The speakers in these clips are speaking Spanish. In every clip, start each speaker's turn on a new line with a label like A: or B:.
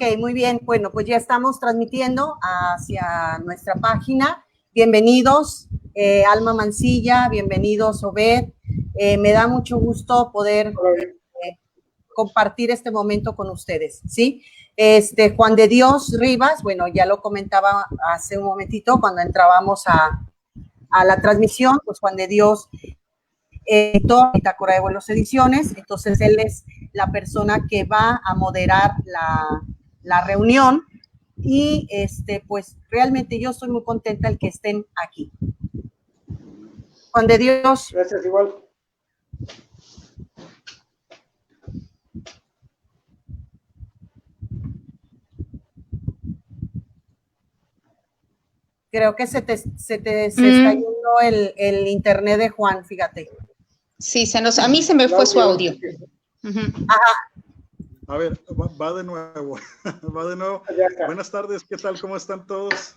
A: Ok, muy bien. Bueno, pues ya estamos transmitiendo hacia nuestra página. Bienvenidos, Alma Mancilla, bienvenidos, Obed. Me da mucho gusto poder compartir este momento con ustedes, ¿sí? Juan de Dios Rivas, bueno, ya lo comentaba hace un momentito cuando entrábamos a la transmisión, pues Juan de Dios editor Bitácora de Vuelos Ediciones, entonces él es la persona que va a moderar la reunión y pues realmente yo estoy muy contenta el que estén aquí. Juan de Dios.
B: Gracias, igual.
A: Creo que se está yendo el internet de Juan, fíjate.
C: Sí, a mí se me fue su audio.
A: Ajá.
D: A ver, va de nuevo, va de nuevo. Buenas tardes, ¿qué tal? ¿Cómo están todos?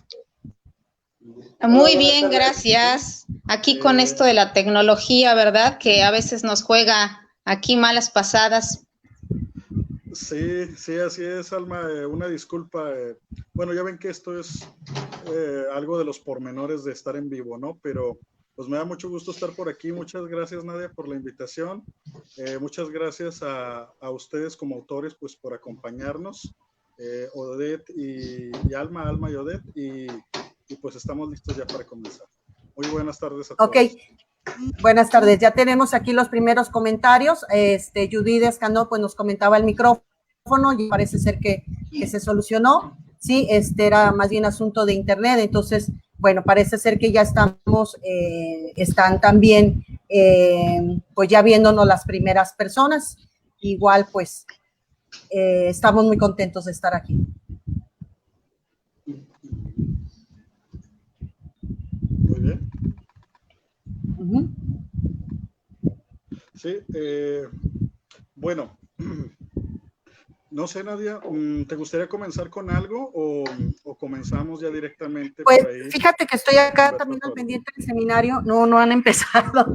C: Muy bien, gracias. Aquí con esto de la tecnología, ¿verdad? Que a veces nos juega aquí malas pasadas.
D: Sí, así es, Alma. Una disculpa. Bueno, ya ven que esto es algo de los pormenores de estar en vivo, ¿no? Pero pues me da mucho gusto estar por aquí. Muchas gracias, Nadia, por la invitación. Muchas gracias a ustedes como autores, pues, por acompañarnos. Odette y Alma y Odette. Y pues estamos listos ya para comenzar. Muy buenas tardes a todos.
A: Ok. Buenas tardes, ya tenemos aquí los primeros comentarios. Judith Escandón pues nos comentaba el micrófono y parece ser que se solucionó. Sí, era más bien asunto de internet, entonces, bueno, parece ser que ya estamos, están también, pues ya viéndonos las primeras personas. Igual, pues, estamos muy contentos de estar aquí.
D: Muy bien. Sí, bueno, no sé, Nadia, ¿te gustaría comenzar con algo o comenzamos ya directamente?
A: Pues
D: por ahí?
A: fíjate que estoy acá también al pendiente del seminario, no han empezado.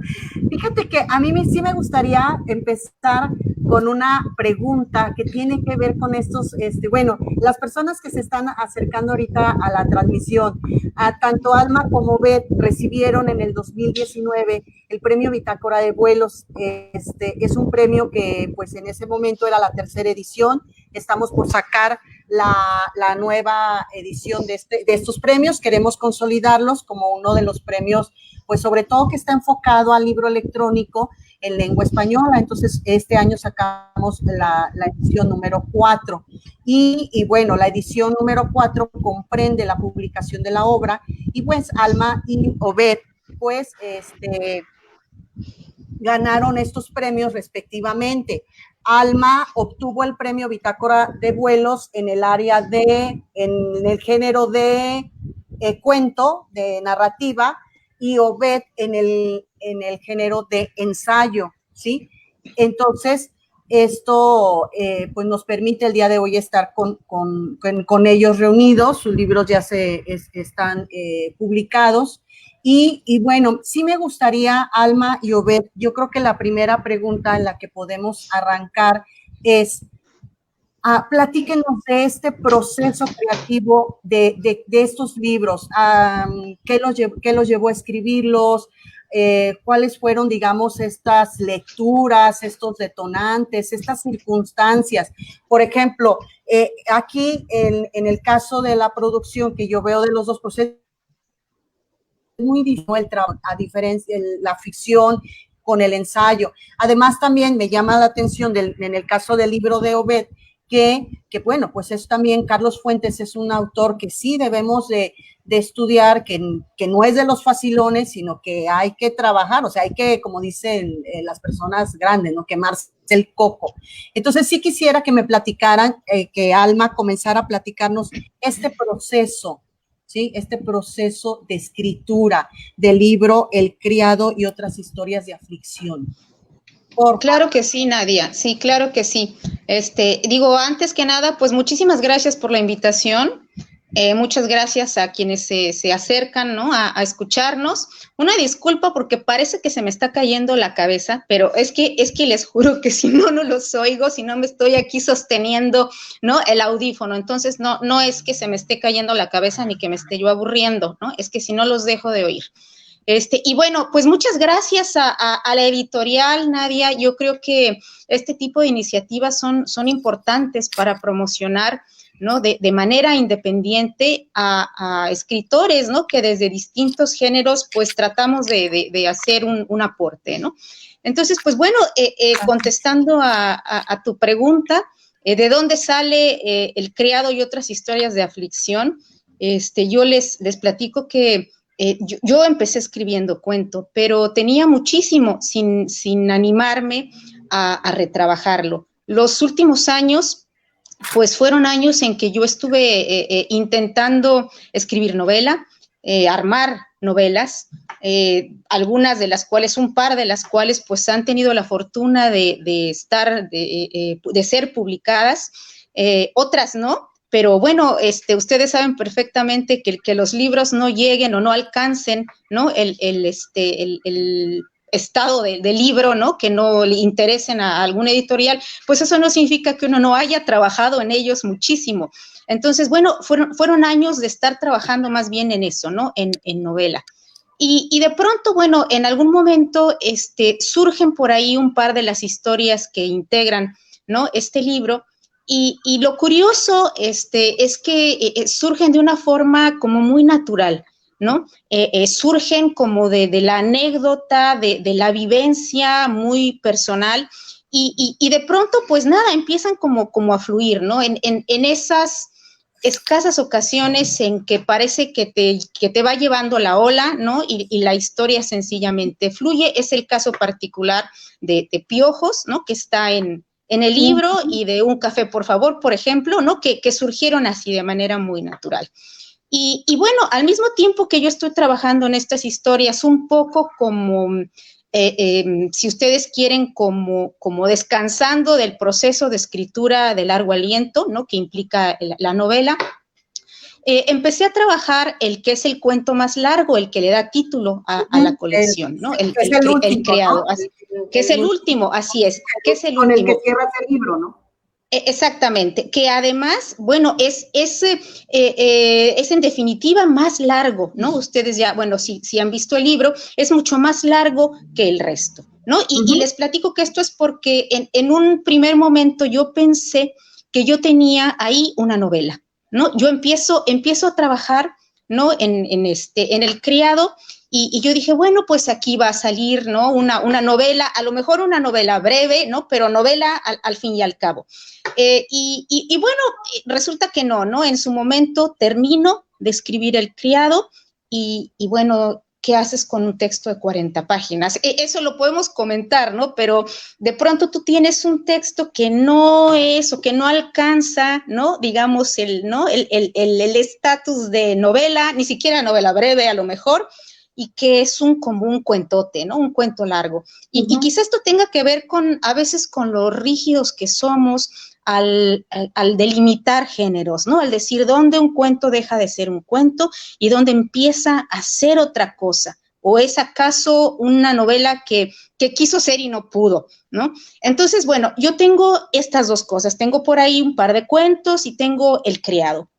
A: Fíjate que a mí sí me gustaría empezar con una pregunta que tiene que ver con estos, bueno, las personas que se están acercando ahorita a la transmisión, tanto Alma como Beth recibieron en el 2019 el premio Bitácora de Vuelos. Es un premio que pues en ese momento era la tercera edición. Estamos por sacar la nueva edición de estos premios. Queremos consolidarlos como uno de los premios, pues sobre todo que está enfocado al libro electrónico en lengua española. Entonces, este año sacamos la edición número 4. Y bueno, la edición número 4 comprende la publicación de la obra y pues Alma y Obed, pues, ganaron estos premios respectivamente. Alma obtuvo el premio Bitácora de Vuelos en el área en el género de cuento, de narrativa, y Obed en el género de ensayo, ¿sí? Entonces, esto pues nos permite el día de hoy estar con ellos reunidos. Sus libros ya están publicados. Y bueno, sí me gustaría, Alma y Obed, yo creo que la primera pregunta en la que podemos arrancar es, platíquenos de este proceso creativo de estos libros. ¿Qué los llevó a escribirlos? ¿Cuáles fueron, digamos, estas lecturas, estos detonantes, estas circunstancias? Por ejemplo, aquí en el caso de la producción que yo veo de los dos procesos, muy difícil a diferencia de la ficción con el ensayo. Además, también me llama la atención en el caso del libro de Obed, que bueno, pues es también Carlos Fuentes es un autor que sí debemos de estudiar, que no es de los facilones, sino que hay que trabajar, o sea, hay que, como dicen las personas grandes, ¿no? Quemarse el coco. Entonces, sí quisiera que me platicaran, que Alma comenzara a platicarnos este proceso, ¿sí? Este proceso de escritura del libro El criado y otras historias de aflicción.
C: Claro que sí, Nadia, sí, claro que sí. Digo, antes que nada, pues muchísimas gracias por la invitación. Muchas gracias a quienes se acercan, ¿no?, a escucharnos. Una disculpa porque parece que se me está cayendo la cabeza, pero es que les juro que si no los oigo, si no me estoy aquí sosteniendo, ¿no?, el audífono. Entonces, no es que se me esté cayendo la cabeza ni que me esté yo aburriendo, ¿no? Es que si no los dejo de oír. Y bueno, pues muchas gracias a la editorial, Nadia. Yo creo que este tipo de iniciativas son importantes para promocionar, ¿no?, de manera independiente a escritores, ¿no?, que desde distintos géneros, pues tratamos de hacer un aporte, ¿no? Entonces, pues bueno, contestando a tu pregunta, ¿de dónde sale El criado y otras historias de aflicción? Yo les platico que yo empecé escribiendo cuento, pero tenía muchísimo sin animarme a retrabajarlo. Los últimos años, pues fueron años en que yo estuve intentando escribir novela, armar novelas, algunas de las cuales, un par de las cuales, pues han tenido la fortuna de ser publicadas, otras no. Pero bueno, ustedes saben perfectamente que los libros no lleguen o no alcancen, ¿no?, el estado del libro, ¿no?, que no le interesen a alguna editorial, pues eso no significa que uno no haya trabajado en ellos muchísimo. Entonces, bueno, fueron años de estar trabajando más bien en eso, ¿no?, en novela. Y de pronto, bueno, en algún momento surgen por ahí un par de las historias que integran, ¿no?, este libro. Y lo curioso es que surgen de una forma como muy natural, ¿no? Surgen como de la anécdota, de la vivencia muy personal, y de pronto, pues nada, empiezan como a fluir, ¿no? En esas escasas ocasiones en que parece que te va llevando la ola, ¿no? Y la historia sencillamente fluye. Es el caso particular de Piojos, ¿no?, que está en el libro, y de Un café, por favor, por ejemplo, ¿no?, que surgieron así de manera muy natural. Y bueno, al mismo tiempo que yo estoy trabajando en estas historias, un poco como, si ustedes quieren, como descansando del proceso de escritura de largo aliento, ¿no?, que implica la novela, empecé a trabajar el que es el cuento más largo, el que le da título a la colección, ¿no? El criado, ¿no? Que es el último, así es, que es el último.
A: Con el que cierra el libro, ¿no?
C: Exactamente, que además, bueno, es en definitiva más largo, ¿no? Ustedes ya, bueno, si han visto el libro, es mucho más largo que el resto, ¿no? Y les platico que esto es porque en un primer momento yo pensé que yo tenía ahí una novela, ¿no? Yo empiezo a trabajar, ¿no?, en El criado, y yo dije, bueno, pues aquí va a salir, ¿no?, una novela, a lo mejor una novela breve, ¿no?, pero novela al fin y al cabo. Y bueno, resulta que no, en su momento termino de escribir El criado, y bueno, ¿qué haces con un texto de 40 páginas? Eso lo podemos comentar, ¿no? Pero de pronto tú tienes un texto que no es, o que no alcanza, ¿no?, digamos, el estatus de novela, ni siquiera novela breve a lo mejor, y que es como un cuentote, ¿no?, un cuento largo. Y quizás esto tenga que ver a veces con lo rígidos que somos al delimitar géneros, ¿no? Al decir dónde un cuento deja de ser un cuento y dónde empieza a ser otra cosa. ¿O es acaso una novela que quiso ser y no pudo, ¿no? Entonces, bueno, yo tengo estas dos cosas. Tengo por ahí un par de cuentos y tengo El criado.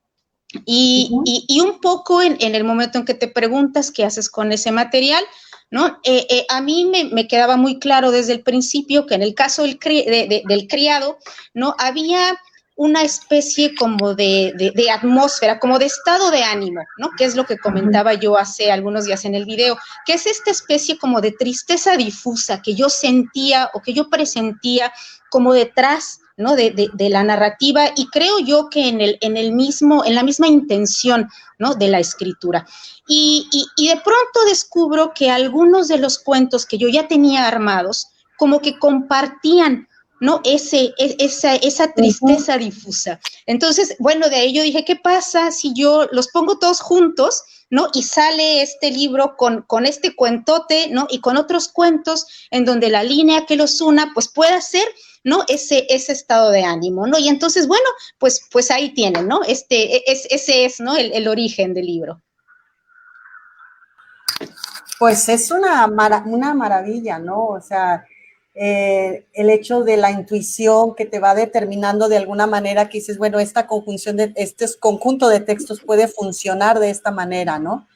C: Y un poco en el momento en que te preguntas qué haces con ese material, ¿no? A mí me quedaba muy claro desde el principio que en el caso del criado, ¿no?, había una especie como de atmósfera, como de estado de ánimo, ¿no?, que es lo que comentaba yo hace algunos días en el video, que es esta especie como de tristeza difusa que yo sentía o que yo presentía como detrás, ¿no?, de la narrativa, y creo yo que en la misma intención, ¿no?, de la escritura. Y de pronto descubro que algunos de los cuentos que yo ya tenía armados como que compartían ¿no? Esa tristeza difusa. Entonces, bueno, de ahí yo dije, ¿qué pasa si yo los pongo todos juntos, ¿no? Y sale este libro con este cuentote, ¿no? Y con otros cuentos en donde la línea que los una, pues pueda ser, ¿no? Ese estado de ánimo, ¿no? Y entonces, bueno, pues ahí tienen, ¿no? Ese es, ¿no? El origen del libro.
A: Pues es una maravilla, ¿no? O sea, el hecho de la intuición que te va determinando de alguna manera que dices, bueno, esta conjunción de este conjunto de textos puede funcionar de esta manera, ¿no?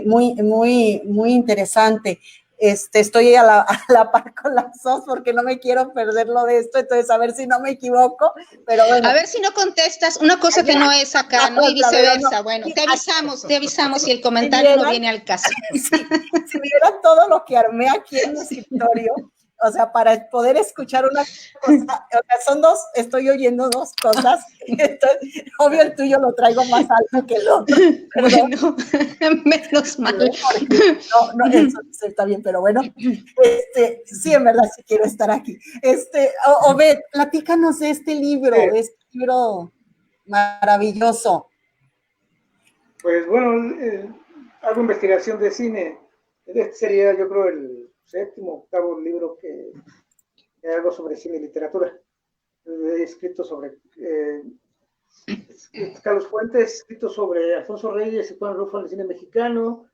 A: Muy interesante. Estoy a la par con las dos porque no me quiero perderlo de esto, entonces a ver si no me equivoco, pero bueno.
C: A ver si no contestas una cosa que no es acá, ¿no? Y viceversa. Bueno, te avisamos si el comentario no viene al caso.
A: Si vieran todo lo que armé aquí en mi escritorio, o sea, para poder escuchar una cosa, o sea, son dos, estoy oyendo dos cosas, entonces, obvio el tuyo lo traigo más alto que el otro.
C: Bueno, menos mal.
A: No, eso está bien, pero bueno, sí, en verdad sí quiero estar aquí. Obed, platícanos de este libro maravilloso.
B: Pues bueno, hago investigación de cine. Este sería, yo creo, el séptimo, octavo libro que hago sobre cine y literatura. He escrito sobre Carlos Fuentes, he escrito sobre Alfonso Reyes y Juan Rulfo en el cine mexicano.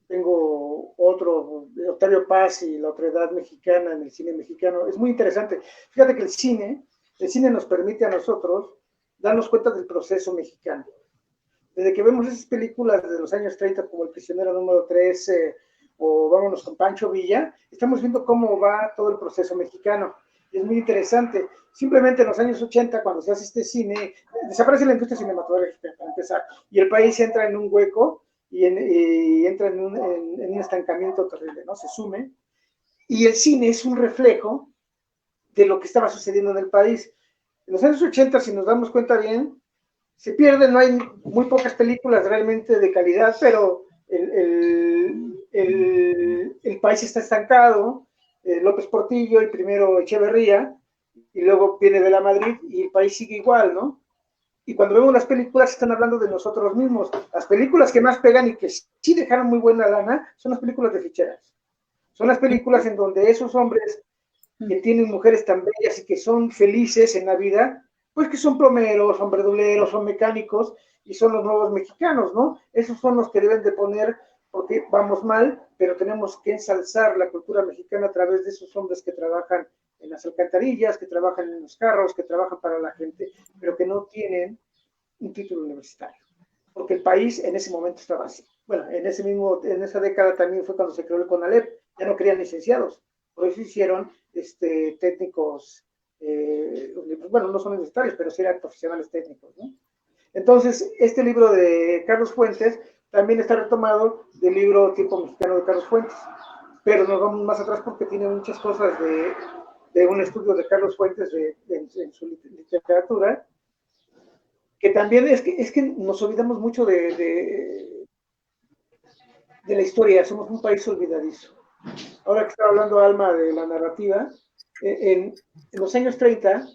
B: Tengo otro, Octavio Paz y la otredad mexicana en el cine mexicano. Es muy interesante. Fíjate que el cine nos permite a nosotros darnos cuenta del proceso mexicano. Desde que vemos esas películas de los años 30 como El prisionero número 13 o Vámonos con Pancho Villa, estamos viendo cómo va todo el proceso mexicano. Y es muy interesante. Simplemente en los años 80, cuando se hace este cine, desaparece la industria cinematográfica, para empezar, y el país entra en un hueco y entra en un estancamiento terrible, ¿no? Se sume. Y el cine es un reflejo de lo que estaba sucediendo en el país. En los años 80, si nos damos cuenta bien, se pierden, no hay muy pocas películas realmente de calidad, pero el país está estancado. López Portillo y primero Echeverría, y luego viene de la Madrid y el país sigue igual, ¿no? Y cuando vemos las películas están hablando de nosotros mismos. Las películas que más pegan y que sí dejaron muy buena lana son las películas de ficheras. Son las películas en donde esos hombres que tienen mujeres tan bellas y que son felices en la vida, pues que son plomeros, son verduleros, son mecánicos y son los nuevos mexicanos, ¿no? Esos son los que deben de poner, porque vamos mal, pero tenemos que ensalzar la cultura mexicana a través de esos hombres que trabajan en las alcantarillas, que trabajan en los carros, que trabajan para la gente, pero que no tienen un título universitario, porque el país en ese momento estaba así. Bueno, en esa década también fue cuando se creó el CONALEP, ya no querían licenciados, por eso hicieron técnicos, bueno, no son universitarios, pero sí eran profesionales técnicos, ¿no? Entonces, este libro de Carlos Fuentes también está retomado del libro Tiempo Mexicano de Carlos Fuentes, pero nos vamos más atrás porque tiene muchas cosas de un estudio de Carlos Fuentes en su literatura, que también es que nos olvidamos mucho de la historia, somos un país olvidadizo. Ahora que estaba hablando Alma de la narrativa, en los años 30,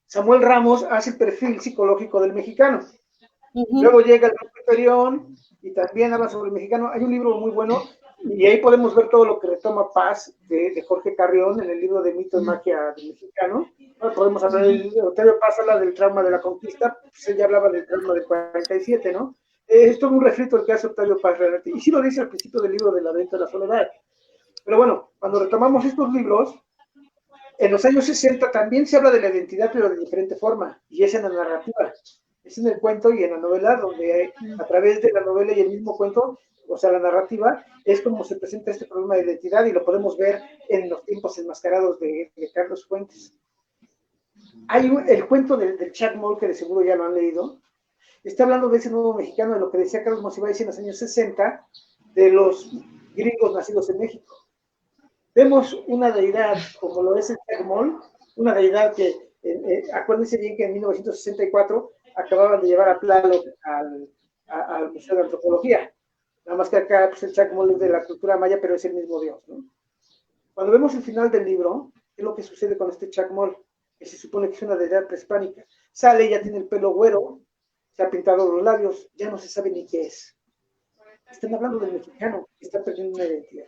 B: Samuel Ramos hace el perfil psicológico del mexicano. Luego llega el Grupo Perión y también habla sobre el mexicano. Hay un libro muy bueno y ahí podemos ver todo lo que retoma Paz de Jorge Carrión en el libro de Mito y Magia del Mexicano. Podemos hablar, Octavio Paz habla del trauma de la conquista, pues ella hablaba del trauma del 47, ¿no? Esto es un refrito del que hace Octavio Paz realmente, y sí lo dice al principio del libro de La Venta de la Soledad. Pero bueno, cuando retomamos estos libros, en los años 60 también se habla de la identidad, pero de diferente forma, y es en la narrativa, es en el cuento y en la novela, donde a través de la novela y el mismo cuento, o sea, la narrativa, es como se presenta este problema de identidad, y lo podemos ver en Los tiempos enmascarados de Carlos Fuentes. Hay el cuento del Chuck Moll, que de seguro ya lo han leído, está hablando de ese nuevo mexicano, de lo que decía Carlos Monsiváis en los años 60, de los gringos nacidos en México. Vemos una deidad, como lo es el Chuck Moll, una deidad que, acuérdense bien que en 1964 acababan de llevar a Tlaloc al Museo de Antropología. Nada más que acá pues, el Chuck Moll es de la cultura maya, pero es el mismo dios, ¿no? Cuando vemos el final del libro, es lo que sucede con este Chacmol, que se supone que es una deidad prehispánica. Sale, ya tiene el pelo güero, se ha pintado los labios, ya no se sabe ni qué es. Están hablando del mexicano, que está perdiendo una identidad.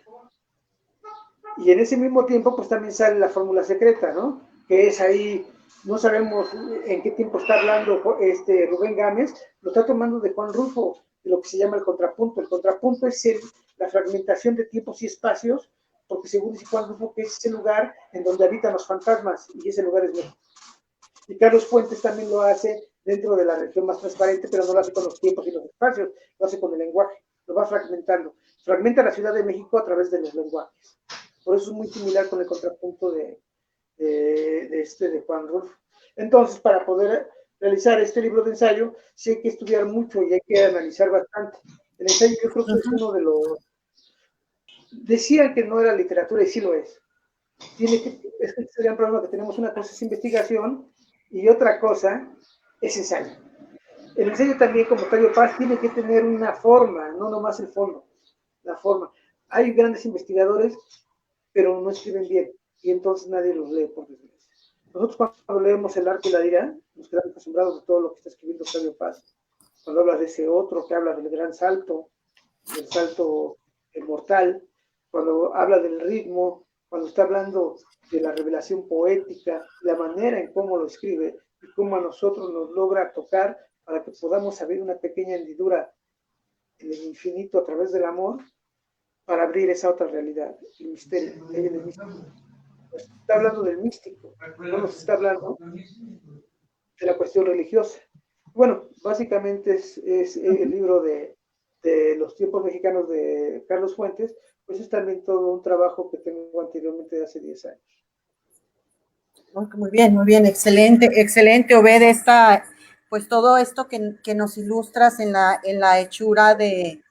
B: Y en ese mismo tiempo, pues también sale la fórmula secreta, ¿no? Que es ahí, no sabemos en qué tiempo está hablando Rubén Gámez, lo está tomando de Juan Rulfo, de lo que se llama el contrapunto. El contrapunto es la fragmentación de tiempos y espacios, porque según dice Juan Rulfo, que es ese lugar en donde habitan los fantasmas, y ese lugar es México. Y Carlos Fuentes también lo hace dentro de la región más transparente, pero no lo hace con los tiempos y los espacios, lo hace con el lenguaje, lo va fragmentando. Fragmenta la Ciudad de México a través de los lenguajes. Por eso es muy similar con el contrapunto de Juan Rulfo. Entonces, para poder realizar este libro de ensayo, sí hay que estudiar mucho y hay que analizar bastante. El ensayo yo creo que es uno de los... Decían que no era literatura y sí lo es. Es el gran problema que tenemos. Una cosa es investigación y otra cosa es ensayo. El ensayo también, como Octavio Paz, tiene que tener una forma, no nomás el fondo, la forma. Hay grandes investigadores, pero no escriben bien, y entonces nadie los lee, por desgracia. Nosotros cuando leemos El arte y la ira, nos quedamos asombrados de todo lo que está escribiendo Octavio Paz. Cuando habla de ese otro, que habla del gran salto, del salto mortal, cuando habla del ritmo, cuando está hablando de la revelación poética, la manera en cómo lo escribe, y cómo a nosotros nos logra tocar para que podamos abrir una pequeña hendidura en el infinito a través del amor, para abrir esa otra realidad, el misterio, el místico. Nos está hablando del místico, no nos está hablando de la cuestión religiosa. Bueno, básicamente es el libro de los tiempos mexicanos de Carlos Fuentes, pues es también todo un trabajo que tengo anteriormente de hace 10 años.
A: Muy bien, excelente, Obed, pues todo esto que nos ilustras en la hechura del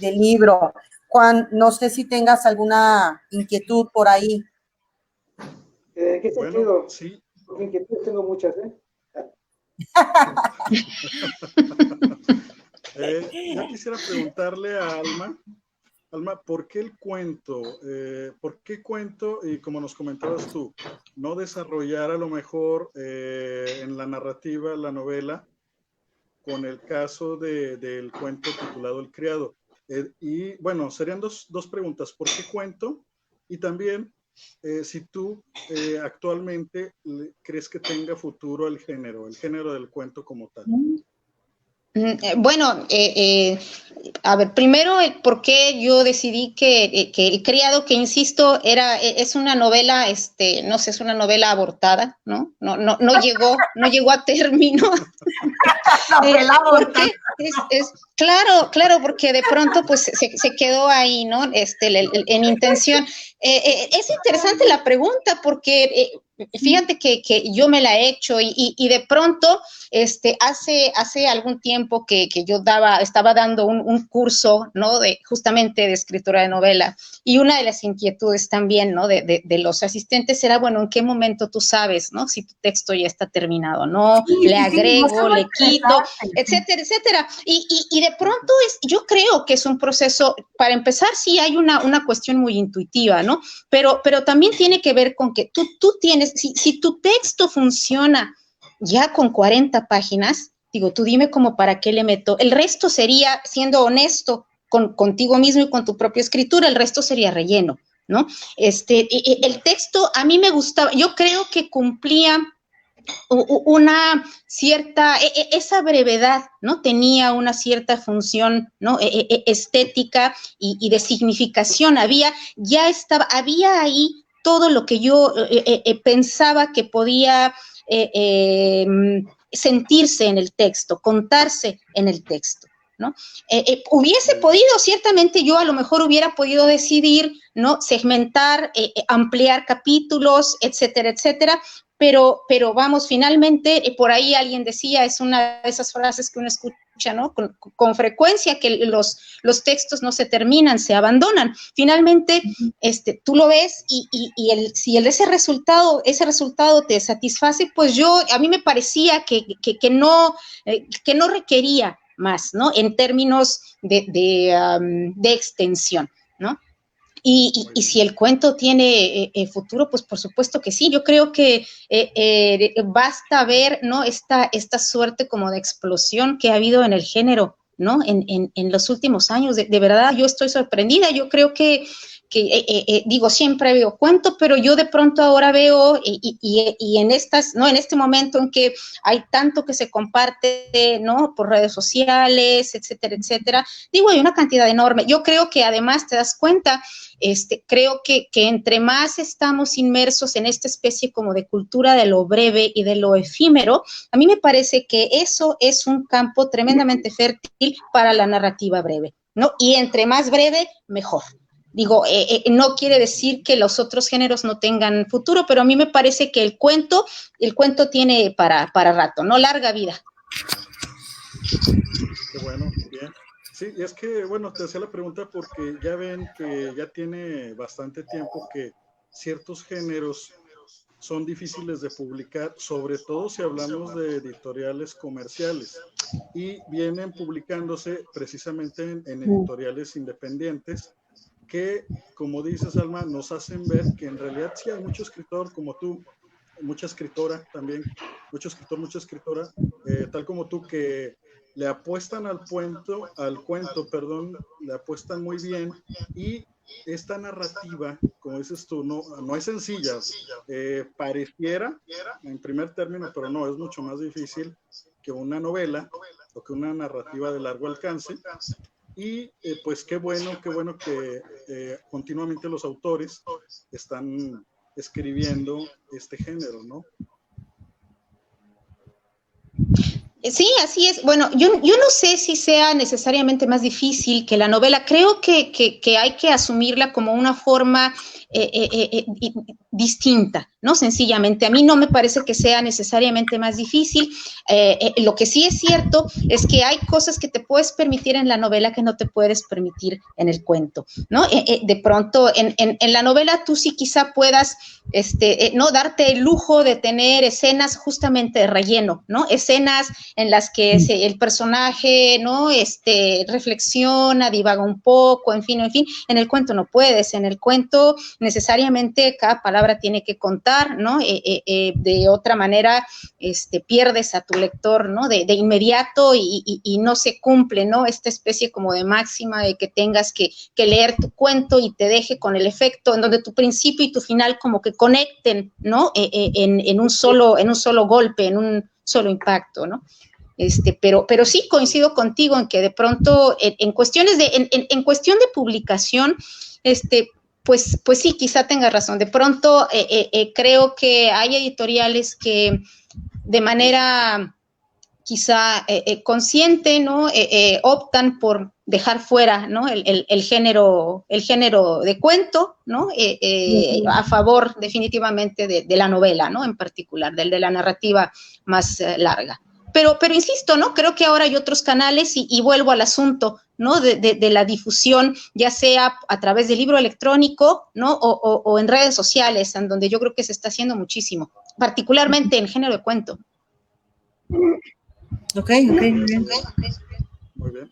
A: libro. Juan, no sé si tengas alguna inquietud por ahí.
B: ¿En qué sentido?
D: Bueno, sí.
B: Porque inquietudes tengo muchas,
D: Yo quisiera preguntarle a Alma, ¿por qué el cuento? ¿Por qué cuento? Y como nos comentabas tú, no desarrollar a lo mejor en la narrativa, la novela, con el caso del cuento titulado El Criado. Y bueno, serían dos preguntas. ¿Por qué cuento? Y también, si tú actualmente crees que tenga futuro el género del cuento como tal.
C: Bueno, a ver, primero, por qué yo decidí que El Criado, que insisto, es una novela, no sé, es una novela abortada, ¿no? No llegó a término. Porque claro, porque de pronto pues se quedó ahí, ¿no? En intención. Es interesante la pregunta porque fíjate que yo me la he hecho y de pronto hace algún tiempo que yo estaba dando un curso, ¿no? Justamente de escritura de novela, y una de las inquietudes también, ¿no? De los asistentes era, bueno, ¿en qué momento tú sabes, ¿no? Si tu texto ya está terminado, ¿no? Le agrego, le quito, etcétera. Y de pronto yo creo que es un proceso, para empezar, sí hay una cuestión muy intuitiva, ¿no? Pero también tiene que ver con que tú tienes, si tu texto funciona ya con 40 páginas, digo, tú dime como para qué le meto. El resto sería, siendo honesto contigo mismo y con tu propia escritura, el resto sería relleno, ¿no? El texto a mí me gustaba, yo creo que cumplía una cierta, esa brevedad, ¿no? Tenía una cierta función, ¿no? Estética y de significación. Había ahí todo lo que yo pensaba que podía sentirse en el texto, contarse en el texto, ¿no? Hubiese podido, ciertamente yo a lo mejor hubiera podido decidir, ¿no? Segmentar, ampliar capítulos, etcétera, pero vamos, finalmente, por ahí alguien decía, es una de esas frases que uno escucha, ¿no? Con frecuencia, que los textos no se terminan, se abandonan. Finalmente, tú lo ves y si ese resultado te satisface, pues a mí me parecía que no requería más, ¿no? En términos de extensión, ¿no? Y si el cuento tiene futuro, pues por supuesto que sí. Yo creo que basta ver, ¿no? Esta suerte como de explosión que ha habido en el género, ¿no? En los últimos años. De verdad, yo estoy sorprendida. Yo creo que digo, siempre veo cuento, pero yo de pronto ahora veo y en estas, ¿no? En este momento en que hay tanto que se comparte, ¿no? Por redes sociales, etcétera, etcétera. Digo, hay una cantidad enorme. Yo creo que además te das cuenta, creo que entre más estamos inmersos en esta especie como de cultura de lo breve y de lo efímero, a mí me parece que eso es un campo tremendamente fértil para la narrativa breve, ¿no? Y entre más breve, mejor. Digo, no quiere decir que los otros géneros no tengan futuro, pero a mí me parece que el cuento tiene para rato, ¿no? Larga vida.
D: Qué bueno, bien. Sí, y es que, bueno, te hacía la pregunta porque ya ven que ya tiene bastante tiempo que ciertos géneros son difíciles de publicar, sobre todo si hablamos de editoriales comerciales, y vienen publicándose precisamente en editoriales independientes, que, como dices, Alma, nos hacen ver que en realidad sí hay mucho escritor como tú, mucha escritora también, mucho escritor, mucha escritora, tal como tú, que le apuestan al cuento, le apuestan muy bien, y esta narrativa, como dices tú, no es sencilla, pareciera en primer término, pero no, es mucho más difícil que una novela o que una narrativa de largo alcance. Y pues qué bueno que continuamente los autores están escribiendo este género, ¿no?
C: Sí, así es. Bueno, yo no sé si sea necesariamente más difícil que la novela. Creo que hay que asumirla como una forma distinta, ¿no? Sencillamente. A mí no me parece que sea necesariamente más difícil. Lo que sí es cierto es que hay cosas que te puedes permitir en la novela que no te puedes permitir en el cuento, ¿no? De pronto, en la novela tú sí quizá puedas, no darte el lujo de tener escenas justamente de relleno, ¿no? Escenas en las que el personaje, ¿no? Reflexiona, divaga un poco, en fin. En el cuento no puedes. En el cuento necesariamente cada palabra tiene que contar, ¿no? De otra manera, pierdes a tu lector, ¿no? De inmediato y no se cumple, ¿no? Esta especie como de máxima de que tengas que leer tu cuento y te deje con el efecto en donde tu principio y tu final como que conecten, ¿no? En un solo golpe, en un solo impacto, ¿no? Pero sí coincido contigo en que de pronto en cuestión de publicación, pues sí, quizá tengas razón. De pronto creo que hay editoriales que de manera quizá consciente, ¿no? Optan por dejar fuera, ¿no? el género de cuento, ¿no? A favor definitivamente de la novela, ¿no? En particular, de la narrativa más larga. Pero insisto, ¿no? Creo que ahora hay otros canales y vuelvo al asunto, ¿no? De la difusión, ya sea a través del libro electrónico, ¿no? O en redes sociales, en donde yo creo que se está haciendo muchísimo, particularmente en género de cuento.
A: Ok, muy bien.
D: Muy bien.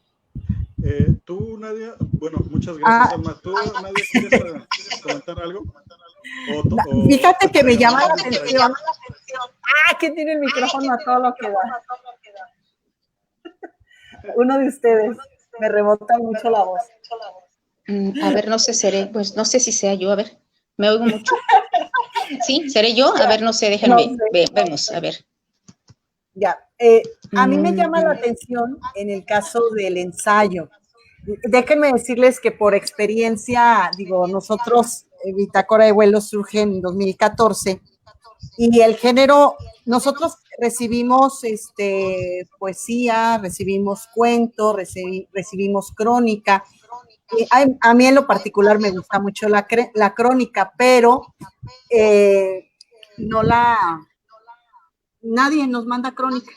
D: Tú, Nadia, bueno, muchas gracias, Alma. ¿Tú, Nadia, quieres comentar algo?
A: Fíjate que me llama la atención. Que tiene el micrófono a todo lo que da. Uno de ustedes. Me rebota mucho la voz.
C: A ver, no sé si sea yo, a ver, ¿me oigo mucho? ¿Sí? ¿Seré yo? A ver, no sé, déjenme, vemos, a ver.
A: Ya, a mí me llama la atención en el caso del ensayo. Déjenme decirles que por experiencia, digo, nosotros, Bitácora de Vuelos surge en 2014 y el género, nosotros recibimos poesía, recibimos cuento, recibimos crónica. A mí en lo particular me gusta mucho la crónica, pero nadie nos manda crónica,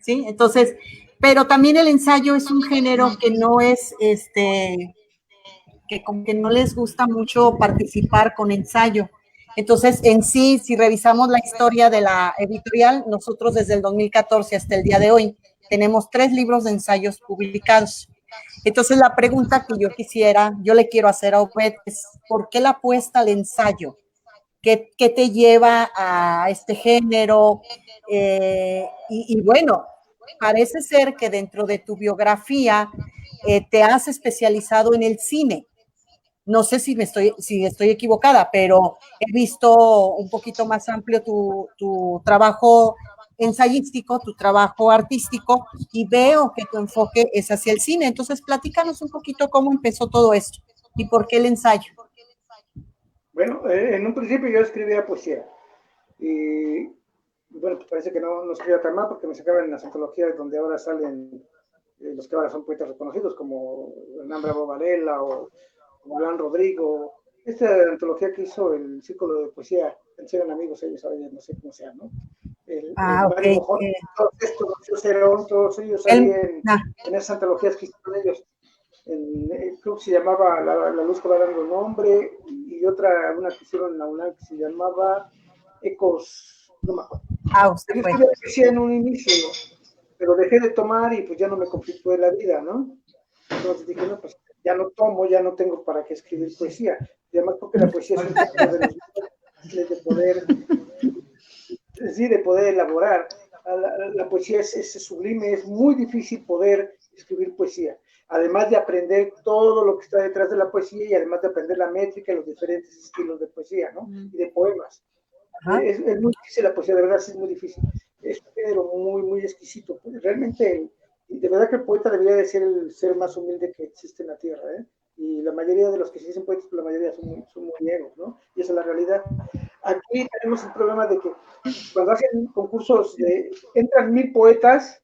A: ¿sí? Entonces, pero también el ensayo es un género que no es, que como que no les gusta mucho participar con ensayo. Entonces, en sí, si revisamos la historia de la editorial, nosotros desde el 2014 hasta el día de hoy tenemos 3 libros de ensayos publicados. Entonces la pregunta que yo le quiero hacer a Obed es, ¿por qué la apuesta al ensayo? ¿Qué te lleva a este género? Y bueno, parece ser que dentro de tu biografía te has especializado en el cine. No sé si estoy equivocada, pero he visto un poquito más amplio tu trabajo ensayístico, tu trabajo artístico, y veo que tu enfoque es hacia el cine. Entonces, platícanos un poquito cómo empezó todo esto y por qué el ensayo.
B: Bueno, en un principio yo escribía poesía. Y bueno, pues parece que no escribía tan mal porque me sacaban en las antologías donde ahora salen los que ahora son poetas reconocidos, como Hernán Bravo Varela o Juan Rodrigo. Esta antología que hizo el Círculo de Poesía, eran amigos ellos, ahora no sé cómo se llama, ¿no? Mario
A: Ok.
B: Mojón, todos ellos salían en esas antologías que hicieron ellos. El club se llamaba La Luz que va dando nombre, y otra, una que hicieron en la UNAM que se llamaba Ecos, no me acuerdo.
A: Usted
B: Yo
A: fue.
B: escribía en un inicio, pero dejé de tomar y pues ya no me conflictó en la vida, ¿no? Entonces dije, no, pues ya no tomo, ya no tengo para qué escribir poesía. Y además porque la poesía es un género de los de poder, sí, de poder elaborar. La poesía es sublime, es muy difícil poder escribir poesía. Además de aprender todo lo que está detrás de la poesía y además de aprender la métrica y los diferentes estilos de poesía, ¿no? Y de poemas. Es muy difícil la poesía, de verdad, sí es muy difícil. Es un género muy, muy exquisito. Realmente, de verdad que el poeta debería de ser el ser más humilde que existe en la tierra, ¿eh? Y la mayoría de los que se dicen poetas, pues la mayoría son muy egos, ¿no? Y esa es la realidad. Aquí tenemos el problema de que cuando hacen concursos entran 1000 poetas,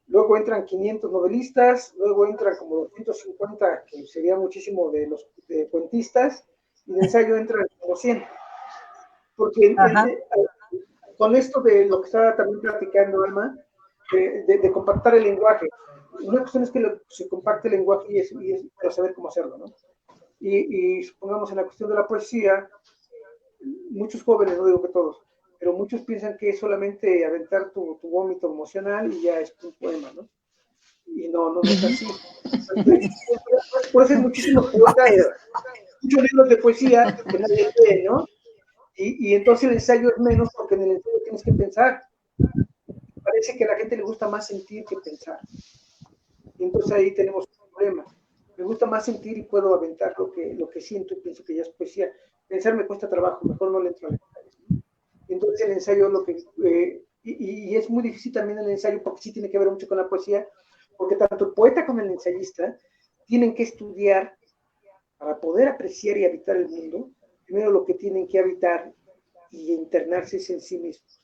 B: luego entran 500 novelistas, luego entran como 250, que sería muchísimo de los cuentistas, y de ensayo entran como 100. Porque con esto de lo que estaba también platicando Alma, de compactar el lenguaje, una cuestión es que se compacte el lenguaje y es para saber cómo hacerlo, ¿no? Y supongamos en la cuestión de la poesía, muchos jóvenes, no digo que todos, pero muchos piensan que es solamente aventar tu vómito emocional y ya es un poema, ¿no? Y no es así. Puede ser muchísimos poetas, muchos libros de poesía que nadie lee, ¿no? Y entonces el ensayo es menos porque en el ensayo tienes que pensar. Parece que a la gente le gusta más sentir que pensar. Y entonces ahí tenemos un problema. Me gusta más sentir y puedo aventar lo que siento y pienso que ya es poesía. Pensar me cuesta trabajo, mejor no le entro a detalles. Entonces el ensayo y es muy difícil también el ensayo porque sí tiene que ver mucho con la poesía, porque tanto el poeta como el ensayista tienen que estudiar para poder apreciar y habitar el mundo. Primero lo que tienen que habitar y internarse es en sí mismos.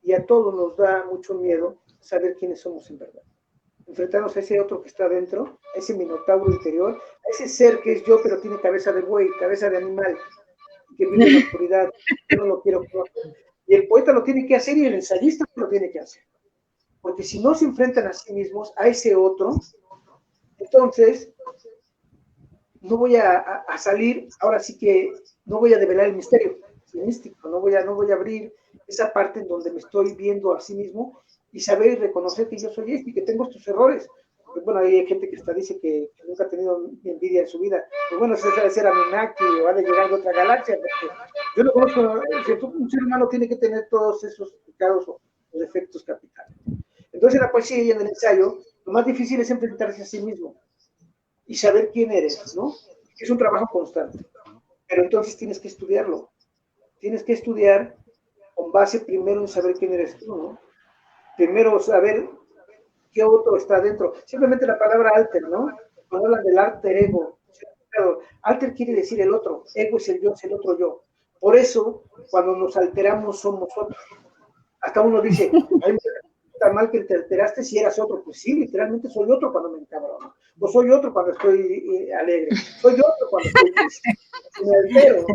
B: Y a todos nos da mucho miedo saber quiénes somos en verdad. Enfrentarnos a ese otro que está dentro, a ese minotauro interior, a ese ser que es yo, pero tiene cabeza de buey, cabeza de animal, que vive en la oscuridad. Yo no lo quiero conocer. Y el poeta lo tiene que hacer y el ensayista lo tiene que hacer. Porque si no se enfrentan a sí mismos, a ese otro, entonces no voy a salir, ahora sí que no voy a develar el misterio místico, no voy a abrir esa parte en donde me estoy viendo a sí mismo y saber y reconocer que yo soy y que tengo estos errores. Pues bueno, hay gente que hasta dice que nunca ha tenido envidia en su vida. Pues bueno, eso debe ser Anunnaki o ha de llegar de otra galaxia, porque yo no conozco, un ser humano tiene que tener todos esos pecados o defectos capitales. Entonces en la poesía y en el ensayo, lo más difícil es enfrentarse a sí mismo y saber quién eres, ¿no? Es un trabajo constante. Pero entonces tienes que estudiarlo. Tienes que estudiar con base primero en saber quién eres tú, ¿no? Primero saber qué otro está dentro. Simplemente la palabra alter, ¿no? Cuando hablan del alter ego, alter quiere decir el otro, ego es el yo, es el otro yo. Por eso, cuando nos alteramos somos otros. Hasta uno dice, ay, está mal que te alteraste si eras otro. Pues sí, literalmente soy otro cuando me encabrono. O soy otro cuando estoy alegre. Soy otro cuando estoy triste. Me altero.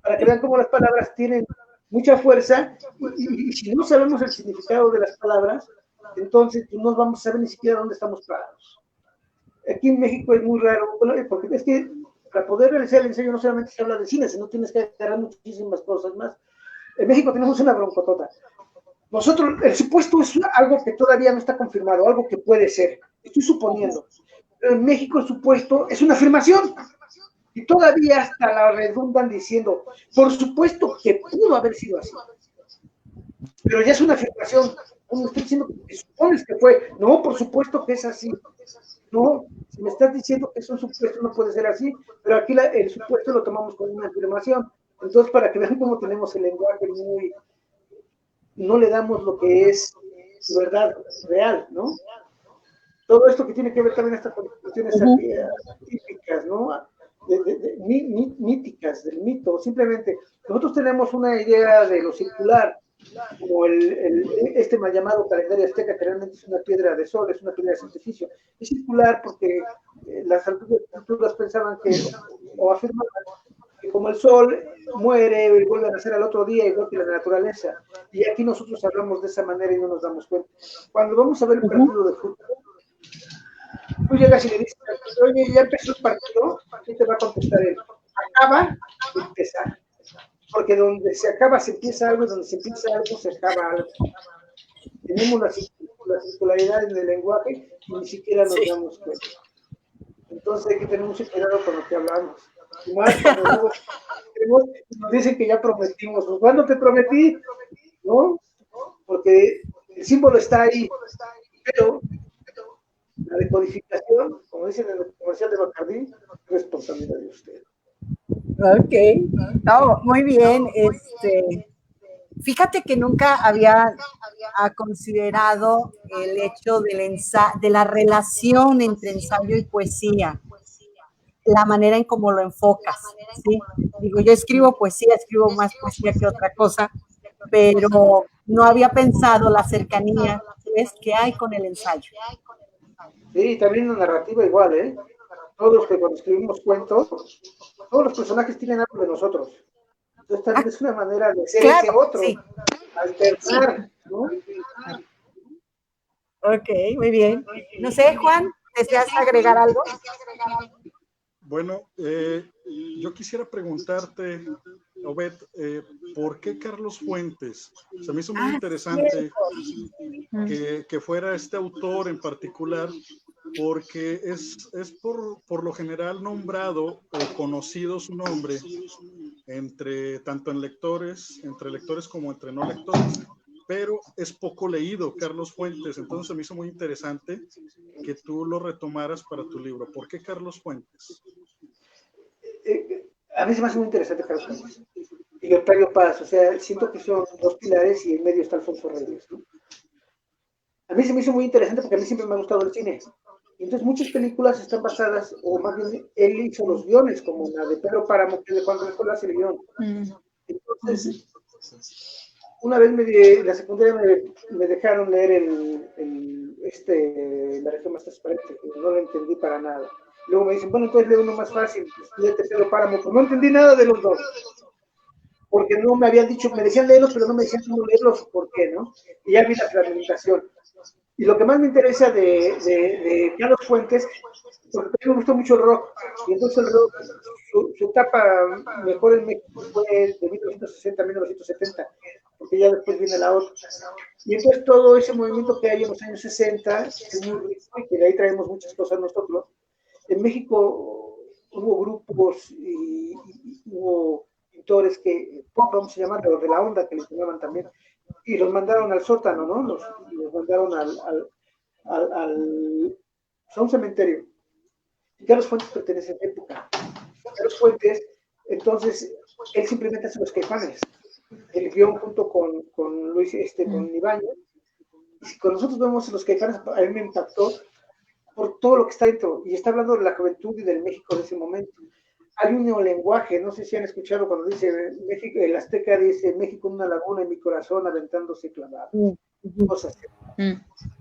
B: Para que vean cómo las palabras tienen mucha fuerza y si no sabemos el significado de las palabras, entonces pues, no vamos a saber ni siquiera dónde estamos parados. Aquí en México es muy raro, porque es que para poder realizar el ensayo no solamente se habla de cine, sino tienes que agarrar muchísimas cosas más. En México tenemos una broncotota. Nosotros, el supuesto es algo que todavía no está confirmado, algo que puede ser. estoy suponiendo. Pero en México el supuesto es una afirmación. Y todavía hasta la redundan diciendo, por supuesto que pudo haber sido así. Pero ya es una afirmación. Como estoy diciendo que supones que fue. No, por supuesto que es así. No, si me estás diciendo que es un supuesto, no puede ser así. Pero aquí el supuesto lo tomamos como una afirmación. Entonces, para que vean cómo tenemos el lenguaje muy... No le damos lo que es su verdad real, ¿no? Todo esto que tiene que ver también estas cuestiones típicas, ¿no? Míticas, del mito. Simplemente, nosotros tenemos una idea de lo circular, como este mal llamado calendario azteca, que realmente es una piedra de sol, es una piedra de sacrificio. Es circular porque las culturas pensaban que, o afirmaban, que como el sol muere y vuelve a nacer al otro día, igual que la naturaleza. Y aquí nosotros hablamos de esa manera y no nos damos cuenta. Cuando vamos a ver el partido de fútbol, tú llegas y le dices, oye, ya empezó el partido, ¿qué te va a contestar él? Acaba de empezar. Porque donde se acaba se empieza algo y donde se empieza algo se acaba algo. Tenemos la circularidad en el lenguaje y ni siquiera nos damos cuenta. Entonces hay que tener mucho cuidado con lo que hablamos. Y más cuando nos dicen que ya prometimos. ¿Cuándo te prometí? ¿No? Porque el símbolo está ahí, pero la decodificación, como dicen en el comercial de Bacardí, responsabilidad de usted.
A: Ok, no, muy bien. Fíjate que nunca había considerado el hecho de la relación entre ensayo y poesía, la manera en cómo lo enfocas, ¿sí? Digo, yo escribo poesía, escribo más poesía que otra cosa, pero no había pensado la cercanía que hay con el ensayo.
B: Sí, también la narrativa igual, ¿eh? Todos que cuando escribimos cuentos, todos los personajes tienen algo de nosotros. Entonces también es una manera de ser ese otro, sí. Alternar, ¿no?
A: Ok, muy bien. No sé, Juan, ¿deseas agregar algo?
D: Bueno, yo quisiera preguntarte, Obed, ¿por qué Carlos Fuentes? Se me hizo muy interesante que fuera este autor en particular, porque es por lo general nombrado o conocido su nombre tanto entre lectores como entre no lectores, pero es poco leído Carlos Fuentes, entonces se me hizo muy interesante que tú lo retomaras para tu libro. ¿Por qué Carlos Fuentes?
B: A mí se me hace muy interesante Carlos Fuentes y Octavio Paz, o sea, siento que son dos pilares y en medio está Alfonso Reyes, ¿no? A mí se me hizo muy interesante porque a mí siempre me ha gustado el cine. Y entonces muchas películas están basadas, o más bien él hizo los guiones, como la de Pedro Páramo, que de cuando dejó la hace el guión. Entonces, una vez en la secundaria me dejaron leer La región más transparente, y no lo entendí para nada. Luego me dicen, bueno, entonces lee uno más fácil, léete Pedro Páramo, pero no entendí nada de los dos. Porque no me habían dicho, me decían leerlos, pero no me decían cómo leerlos, por qué, ¿no? Y ya vi la fragmentación. Y lo que más me interesa de Carlos Fuentes, porque a mí me gustó mucho el rock, y entonces el rock, su etapa mejor en México fue de 1960 a 1970, porque ya después viene la otra. Y entonces todo ese movimiento que hay en los años 60, es muy rico, y que de ahí traemos muchas cosas nosotros. En México hubo grupos y hubo pintores que, pop, vamos a llamarlo, de la onda, que les llamaban también, y los mandaron al sótano, ¿no? Los mandaron a un cementerio. Y Carlos Fuentes pertenece a esa época. Carlos Fuentes, entonces, él simplemente hace los Caifanes. El guión junto con Luis, con Ibáñez. Y si con nosotros vemos los Caifanes, a mí me impactó por todo lo que está dentro. Y está hablando de la juventud y del México de ese momento. Hay un neolenguaje, no sé si han escuchado cuando dice México, el azteca dice México en una laguna en mi corazón aventándose clavados. Cosas así.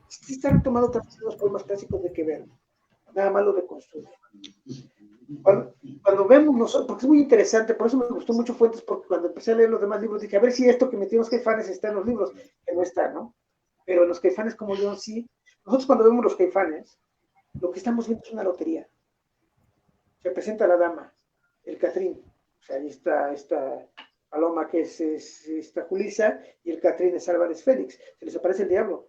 B: Sí está retomado también los poemas clásicos de Quevedo, nada más lo reconstruye. Cuando vemos nosotros, porque es muy interesante, por eso me gustó mucho Fuentes, porque cuando empecé a leer los demás libros dije, a ver si esto que metimos Caifanes está en los libros, que no está, ¿no? Pero en los Caifanes como yo sí, nosotros cuando vemos los Caifanes, lo que estamos viendo es una lotería. Se presenta la dama, el Catrín, o sea, ahí está esta Paloma que es esta Julisa, y el Catrín es Álvarez Félix, se les aparece el diablo,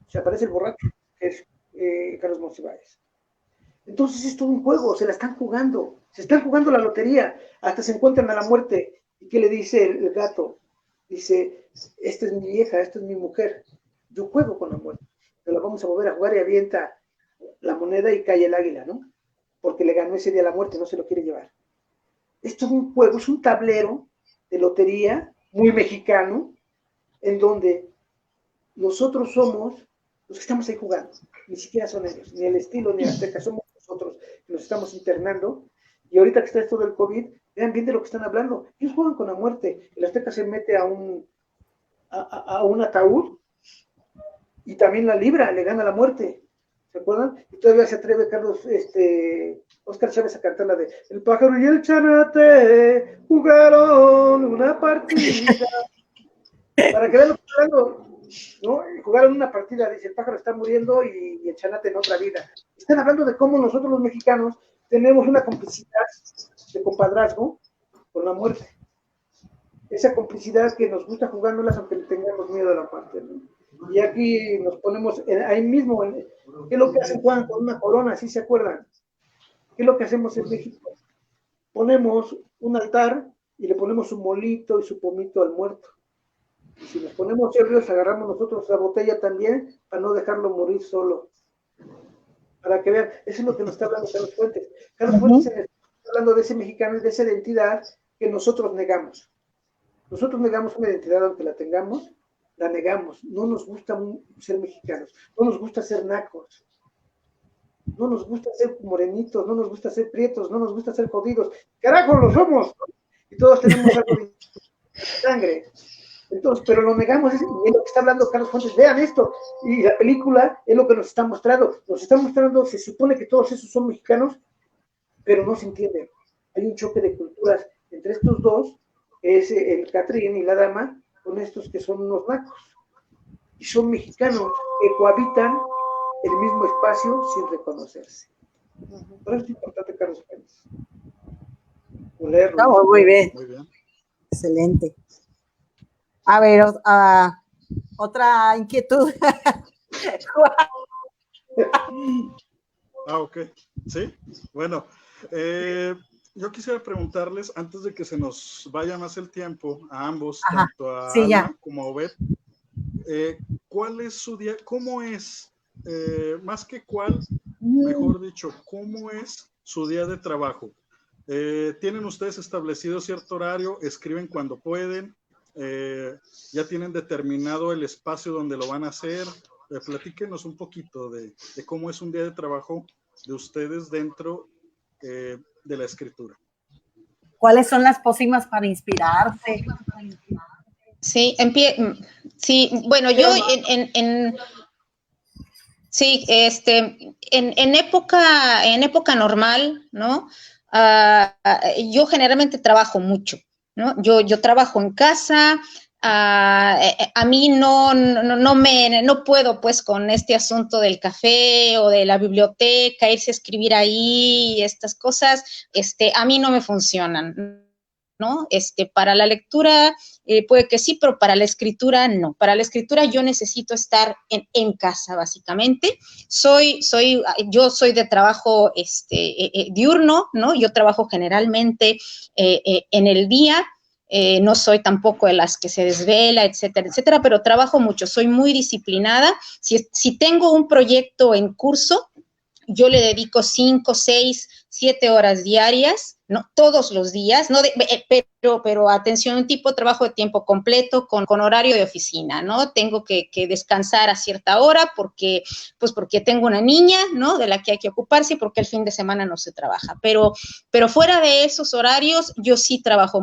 B: se aparece el borracho, que es Carlos Monsiváis. Entonces es todo un juego, se están jugando la lotería, hasta se encuentran a la muerte. ¿Y qué le dice el gato? Dice, esta es mi vieja, esta es mi mujer, yo juego con la muerte, pero la vamos a volver a jugar, y avienta la moneda y cae el águila, ¿no? Porque le ganó ese día la muerte, no se lo quiere llevar. Esto es un juego, es un tablero de lotería muy mexicano, en donde nosotros somos los que estamos ahí jugando, ni siquiera son ellos, ni el estilo ni Azteca, somos nosotros que nos estamos internando. Y ahorita que está esto del COVID, vean bien de lo que están hablando. Ellos juegan con la muerte. El Azteca se mete a un ataúd y también la libra, le gana la muerte. ¿Se acuerdan? Y todavía se atreve Óscar Chávez a cantar la de El pájaro y el chanate jugaron una partida. Para que vean lo que está hablando, ¿no? Jugaron una partida, dice, el pájaro está muriendo y el chanate en otra vida. Están hablando de cómo nosotros los mexicanos tenemos una complicidad de compadrazgo con la muerte. Esa complicidad que nos gusta jugándolas aunque le tengamos miedo a la muerte, ¿no? Y aquí nos ponemos ahí mismo, ¿qué es lo que hacen? Juegan con una corona, ¿sí se acuerdan? ¿Qué es lo que hacemos en México? Ponemos un altar y le ponemos su molito y su pomito al muerto. Y si nos ponemos ebrios, agarramos nosotros la botella también para no dejarlo morir solo. Para que vean, eso es lo que nos está hablando Carlos Fuentes. Carlos Fuentes está hablando de ese mexicano y de esa identidad que nosotros negamos. Nosotros negamos una identidad, aunque la tengamos, la negamos. No nos gusta ser mexicanos, no nos gusta ser nacos, no nos gusta ser morenitos, no nos gusta ser prietos, no nos gusta ser jodidos. ¡Carajo, lo somos! Y todos tenemos algo de sangre. Entonces, pero lo negamos, es lo que está hablando Carlos Fuentes. Vean esto, y la película es lo que nos está mostrando. Nos está mostrando, se supone que todos esos son mexicanos, pero no se entienden. Hay un choque de culturas entre estos dos, que es el Catrín y la dama, con estos que son unos nacos. Y son mexicanos que cohabitan el mismo espacio sin reconocerse. Por eso es importante Carlos Fuentes.
A: No, muy bien.
D: Muy bien.
A: Excelente. A ver, otra inquietud.
D: Ok, sí, bueno, yo quisiera preguntarles, antes de que se nos vaya más el tiempo, a ambos, tanto a Alma como a Obed, ¿cuál es su día? ¿Cómo es, más que cuál, mejor dicho, cómo es su día de trabajo? ¿Tienen ustedes establecido cierto horario? ¿Escriben cuando pueden? ¿Ya tienen determinado el espacio donde lo van a hacer? Platíquenos un poquito de cómo es un día de trabajo de ustedes dentro de la escritura.
A: ¿Cuáles son las pócimas para inspirarse?
C: Sí, bueno, yo en época normal, ¿no? Yo generalmente trabajo mucho, ¿no? Yo trabajo en casa. A mí no puedo pues con este asunto del café o de la biblioteca, irse a escribir ahí, estas cosas, a mí no me funcionan, ¿no? Para la lectura puede que sí, pero para la escritura no. Para la escritura yo necesito estar en casa, básicamente. Yo soy de trabajo diurno, ¿no? Yo trabajo generalmente en el día. No soy tampoco de las que se desvela, etcétera, etcétera, pero trabajo mucho, soy muy disciplinada. Si tengo un proyecto en curso, yo le dedico 5, 6, 7 horas diarias, ¿no? Todos los días, ¿no? Pero atención, un tipo de trabajo de tiempo completo con horario de oficina, ¿no? Tengo que descansar a cierta hora porque tengo una niña, ¿no? De la que hay que ocuparse y porque el fin de semana no se trabaja. Pero fuera de esos horarios, yo sí trabajo,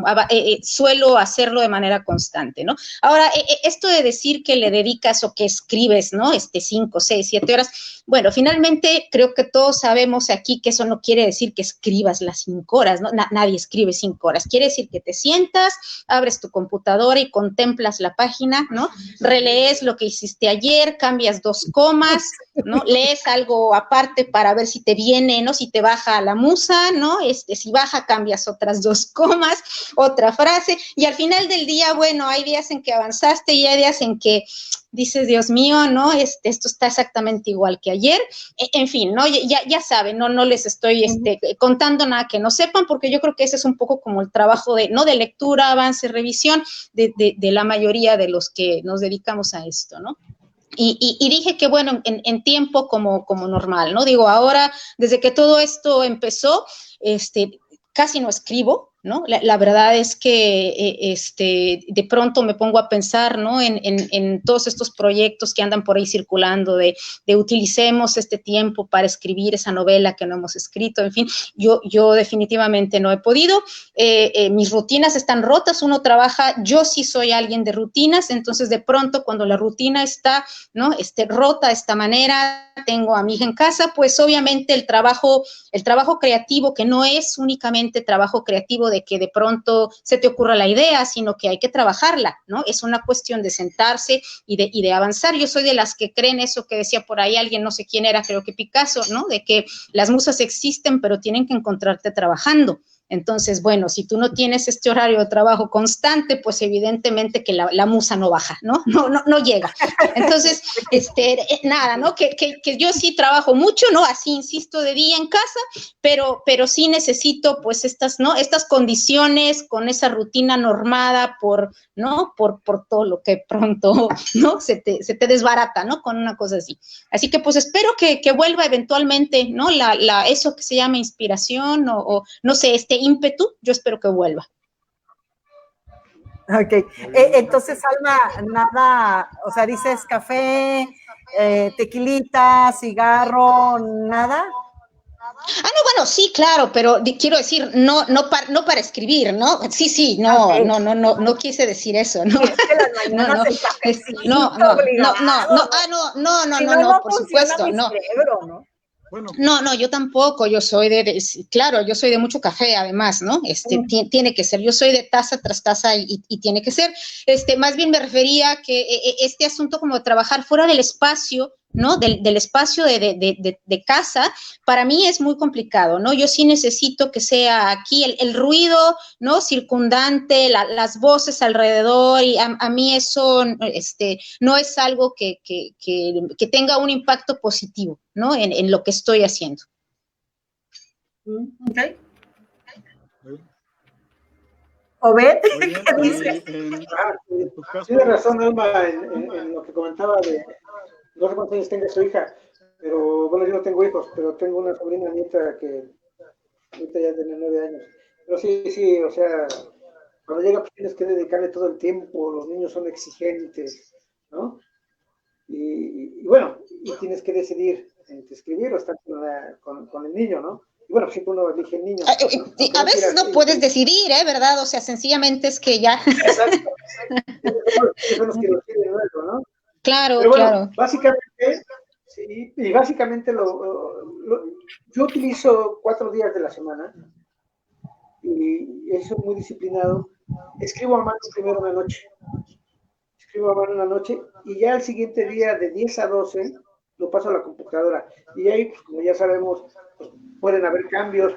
C: suelo hacerlo de manera constante, ¿no? Ahora, esto de decir que le dedicas o que escribes, ¿no? 5, 6, 7 horas, bueno, finalmente creo que todos sabemos aquí que eso no quiere decir que escribas las 5 horas, ¿no? Nadie escribe 5 horas. Quiere decir que te sientas, abres tu computadora y contemplas la página, ¿no? Relees lo que hiciste ayer, cambias 2 comas, ¿no? Lees algo aparte para ver si te viene, ¿no? Si te baja la musa, ¿no? Si baja, cambias otras 2 comas, otra frase, y al final del día, bueno, hay días en que avanzaste y hay días en que dices, Dios mío, ¿no? Esto está exactamente igual que ayer. En fin, ¿no? Ya saben, no les estoy contando nada que no sepan, porque yo creo que ese es un poco como el trabajo de lectura, avance, revisión de la mayoría de los que nos dedicamos a esto, ¿no? Y dije que, bueno, en tiempo como normal, ¿no? Digo, ahora, desde que todo esto empezó, casi no escribo, ¿no? La verdad es que de pronto me pongo a pensar, ¿no? En todos estos proyectos que andan por ahí circulando de utilicemos este tiempo para escribir esa novela que no hemos escrito, en fin, yo definitivamente no he podido. Mis rutinas están rotas, uno trabaja, yo sí soy alguien de rutinas, entonces de pronto cuando la rutina está, ¿no? Rota de esta manera, tengo a mi hija en casa, pues obviamente el trabajo creativo, que no es únicamente trabajo creativo de que de pronto se te ocurra la idea, sino que hay que trabajarla, ¿no? Es una cuestión de sentarse y de avanzar. Yo soy de las que creen eso que decía por ahí alguien, no sé quién era, creo que Picasso, ¿no? De que las musas existen, pero tienen que encontrarte trabajando. Entonces, bueno, si tú no tienes este horario de trabajo constante, pues evidentemente que la musa no baja, ¿no? No llega. Entonces, nada, ¿no? Que yo sí trabajo mucho, ¿no? Así insisto de día en casa, pero sí necesito, pues, estas condiciones con esa rutina normada por todo lo que pronto, ¿no? Se te desbarata, ¿no? Con una cosa así. Así que, pues, espero que vuelva eventualmente, ¿no? Eso que se llama inspiración o no sé, ímpetu, yo espero que vuelva.
A: Ok, entonces, Alma, nada, o sea, dices café, tequilita, cigarro, nada.
C: No, bueno, sí, claro, pero quiero decir, no para escribir, ¿no? Sí, no quise decir eso, ¿no? No, por supuesto, no.
A: Cerebro, ¿no?
D: Bueno.
C: No, yo tampoco, yo soy claro, yo soy de mucho café, además, ¿no? Tiene que ser, yo soy de taza tras taza y tiene que ser. Más bien me refería a que este asunto como de trabajar fuera del espacio, ¿no? Del espacio de casa, para mí es muy complicado, ¿no? Yo sí necesito que sea aquí el ruido, ¿no? Circundante, las voces alrededor, y a mí eso, no es algo que tenga un impacto positivo, ¿no? En lo que estoy haciendo.
A: Okay. ¿Obed?
D: ¿Qué dices?
B: Tiene razón, Alma, en lo que comentaba de, no sé cuántos años tenga su hija, pero bueno, yo no tengo hijos, pero tengo una sobrina nieta que ahorita ya tiene 9 años. Pero sí, o sea, cuando llega pues tienes que dedicarle todo el tiempo, los niños son exigentes, ¿no? Y bueno, y tienes que decidir entre escribir o estar con el niño, ¿no? Y bueno, siempre uno elige el niño.
C: A veces no puedes decidir, ¿verdad? O sea, sencillamente es que ya...
B: Exacto. Son los que deciden luego, ¿no?
C: Claro,
B: pero bueno,
C: claro.
B: Básicamente, sí, y básicamente yo utilizo 4 días de la semana y eso es muy disciplinado. Escribo a mano primero una noche. Y ya el siguiente día de 10 a 12 lo paso a la computadora. Y ahí, pues, como ya sabemos, pues, pueden haber cambios,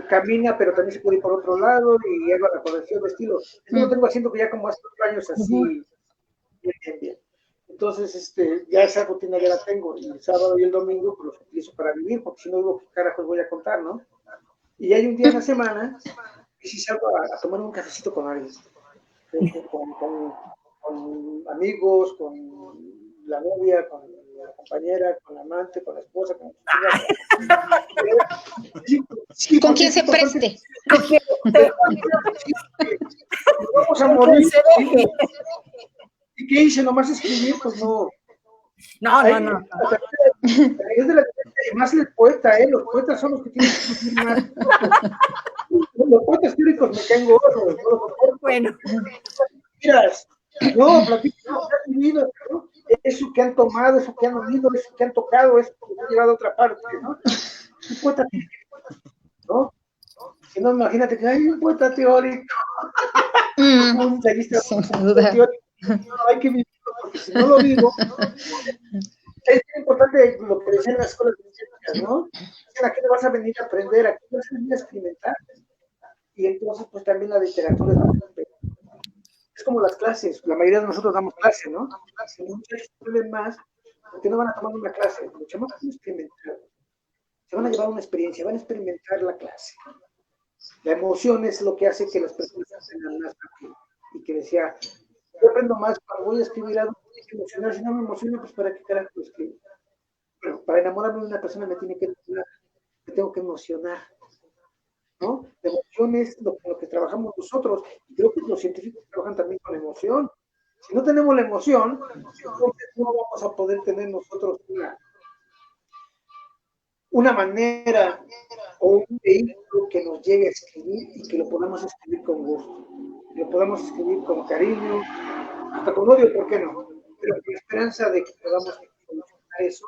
B: camina, pero también se puede ir por otro lado y hago la corrección de estilo. Esto lo tengo haciendo ya como hace 4 años así, bien. Entonces, ya esa rutina ya la tengo. Y el sábado y el domingo pues, los utilizo para vivir, porque si no digo, ¿qué carajos voy a contar, no? Y hay un día en la semana que sí salgo a tomar un cafecito con alguien. Con amigos, con la novia, con la compañera, con la amante, con la esposa, con
C: ¿Con quién se preste?
B: Vamos a morir. ¿Y qué hice? ¿Nomás escribir? Pues no.
A: No.
B: Es de la, más el poeta, los poetas son los que tienen que escribir más. Los poetas teóricos me caen gordos.
A: Bueno.
B: Miras, no, platico lo que han vivido, ¿no? Eso que han tomado, eso que han oído, eso que han tocado, eso que han llevado a otra parte, ¿no? Un poeta ¿no? Si no, imagínate que hay un poeta teórico. Un teórico. No, hay que vivirlo, porque si no lo vivo, es importante lo que decían las escuelas de ciencias, ¿no? ¿A qué le vas a venir a aprender? ¿A qué vas a venir a experimentar? Y entonces, pues también la literatura es Es como las clases, la mayoría de nosotros damos clase, ¿no? Los muchachos aprenden más porque no van a tomar una clase, los chamacos van a experimentar, se van a llevar una experiencia, van a experimentar la clase. La emoción es lo que hace que las personas aprendan más rápido. Y que decía, yo aprendo más cuando voy a escribir algo, tengo que emocionar, si no me emociona, pues ¿para qué carajo lo escribo? Bueno, para enamorarme de una persona me tiene que emocionar, me tengo que emocionar, ¿no? La emoción es lo que trabajamos nosotros, y creo que los científicos trabajan también con la emoción. Si no tenemos la emoción, entonces no vamos a poder tener nosotros una manera o un vehículo que nos llegue a escribir y que lo podamos escribir con gusto, lo podamos escribir con cariño, hasta con odio, ¿por qué no? Pero con la esperanza de que podamos solucionar eso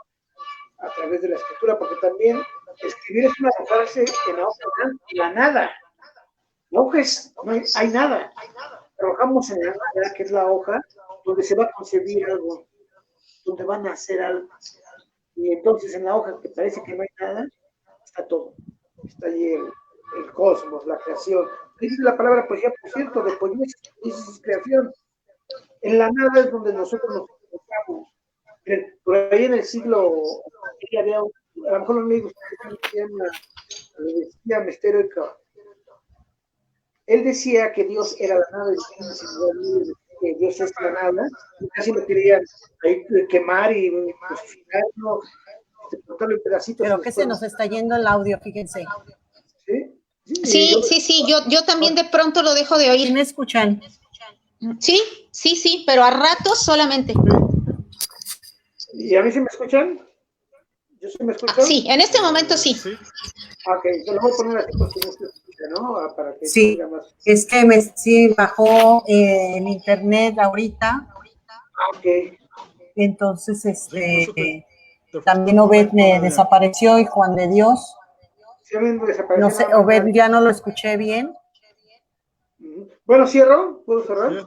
B: a través de la escritura, porque también escribir es una arrojarse en la hoja blanca, en la nada. La hoja es, no hay nada. Trabajamos en la nada, que es la hoja, donde se va a concebir algo, donde van a hacer algo. Y entonces en la hoja que parece que no hay nada, está todo. Está allí el cosmos, la creación. Dice la palabra poesía, por cierto, de poesía es creación. En la nada es donde nosotros nos encontramos. Por ahí en el siglo, había, a lo mejor los amigos le decía Mestero Eco. Él decía que Dios era la nada, que Dios es la nada, y casi lo querían quemar y crucificarlo, cortarlo en pedacitos.
A: Pero que se nos está yendo el audio, fíjense.
C: Sí, yo también de pronto lo dejo de oír.
A: ¿Sí me escuchan?
C: Sí, pero a ratos solamente.
B: ¿Y a mí sí me escuchan? ¿Yo sí me escucho?
C: Sí, en este momento sí.
B: Ok, yo lo voy a poner así porque no se escucha, ¿no? Para que
A: sí, más. Es que sí bajó el internet ahorita.
B: Ok.
A: Entonces, también Obed me desapareció y Juan de Dios.
B: ¿Sí me desapareció?
A: No sé, Obed ya no lo escuché bien.
B: Bueno, ¿cierro? ¿Puedo cerrar?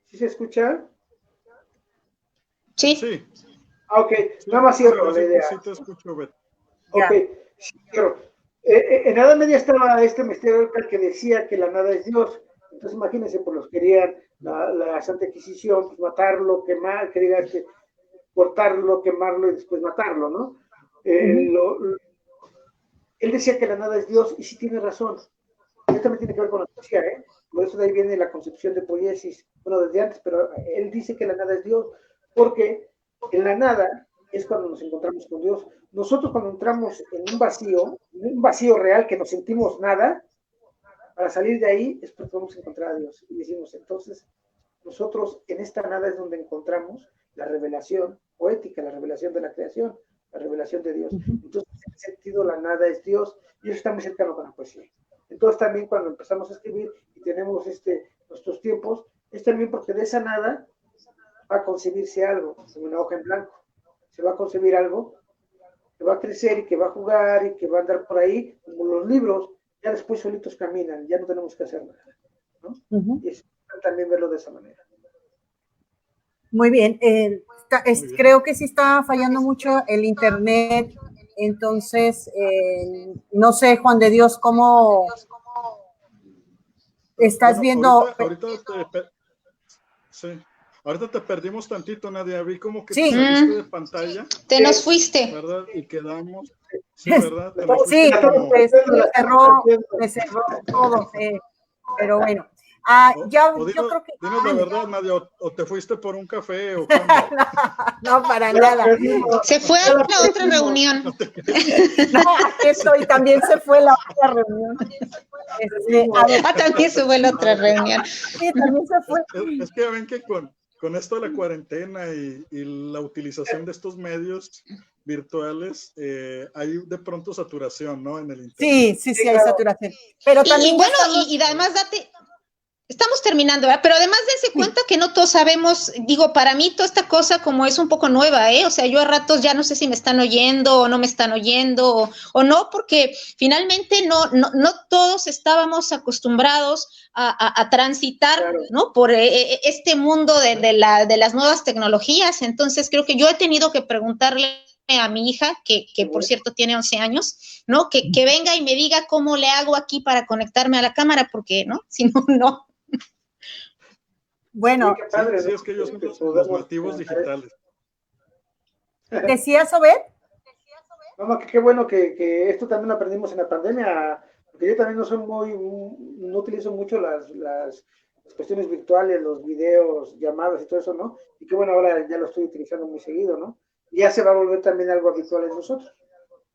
B: ¿Sí se escucha?
C: Sí.
B: Ok, nada más cierro la idea.
D: Sí te escucho, Obed.
B: Ok, cierro. En la Edad Media estaba este misterio que decía que la nada es Dios. Entonces imagínense, pues los querían la Santa Inquisición, pues matarlo, quemar, que diga cortarlo, quemarlo y después matarlo, ¿no? Él decía que la nada es Dios y sí tiene razón. Esto también tiene que ver con la poesía, ¿eh? Por eso de ahí viene la concepción de poiesis, bueno, desde antes, pero él dice que la nada es Dios, porque en la nada es cuando nos encontramos con Dios. Nosotros cuando entramos en un vacío real que nos sentimos nada, para salir de ahí es porque vamos a encontrar a Dios. Y decimos, entonces, nosotros en esta nada es donde encontramos la revelación poética, la revelación de la creación, la revelación de Dios. Entonces, en ese sentido, la nada es Dios, y eso está muy cercano con la poesía. Entonces, también cuando empezamos a escribir y tenemos nuestros tiempos, es también porque de esa nada va a concebirse algo, como una hoja en blanco. Se va a concebir algo que va a crecer y que va a jugar y que va a andar por ahí, como los libros, ya después solitos caminan, ya no tenemos que hacer nada, ¿no? Y es también verlo de esa manera.
A: Muy bien, creo que sí está fallando mucho el internet, entonces, no sé, Juan de Dios, ¿cómo estás viendo?
D: Ahorita te perdimos tantito, Nadia, vi como que te saliste de pantalla.
C: Te nos fuiste.
D: ¿Verdad? Y quedamos. Sí, ¿verdad?
A: Sí, me cerró todo, pero bueno. Yo creo que...
D: Dinos la verdad, Nadia, o te fuiste por un café o
A: no, para nada.
C: Se fue a la otra reunión.
A: No, aquí estoy, también se fue la otra reunión.
C: También se fue la otra reunión.
A: Sí, también se fue.
D: Es que ven que con esto de la cuarentena y la utilización de estos medios virtuales, hay de pronto saturación, ¿no? En el internet.
A: Sí, hay saturación. Pero también
C: y además estamos terminando, ¿verdad? Pero además dense cuenta que no todos sabemos, digo, para mí toda esta cosa como es un poco nueva, ¿eh? O sea, yo a ratos ya no sé si me están oyendo o no me están oyendo o no, porque finalmente no todos estábamos acostumbrados a transitar, claro, ¿no? Por este mundo de las nuevas tecnologías. Entonces creo que yo he tenido que preguntarle a mi hija, que por cierto tiene 11 años, ¿no? Que venga y me diga cómo le hago aquí para conectarme a la cámara, porque, ¿no? Si no.
A: Bueno,
B: qué padre,
D: Sí,
B: ¿no?
D: es que ellos son los
B: Podemos
D: nativos
B: comentar.
D: digitales.
A: ¿decías, Obed?
B: No, qué bueno que esto también lo aprendimos en la pandemia, porque yo también no utilizo mucho las cuestiones virtuales, los videos, llamadas y todo eso, ¿no? Y qué bueno, ahora ya lo estoy utilizando muy seguido, ¿no? Y ya se va a volver también algo habitual en nosotros.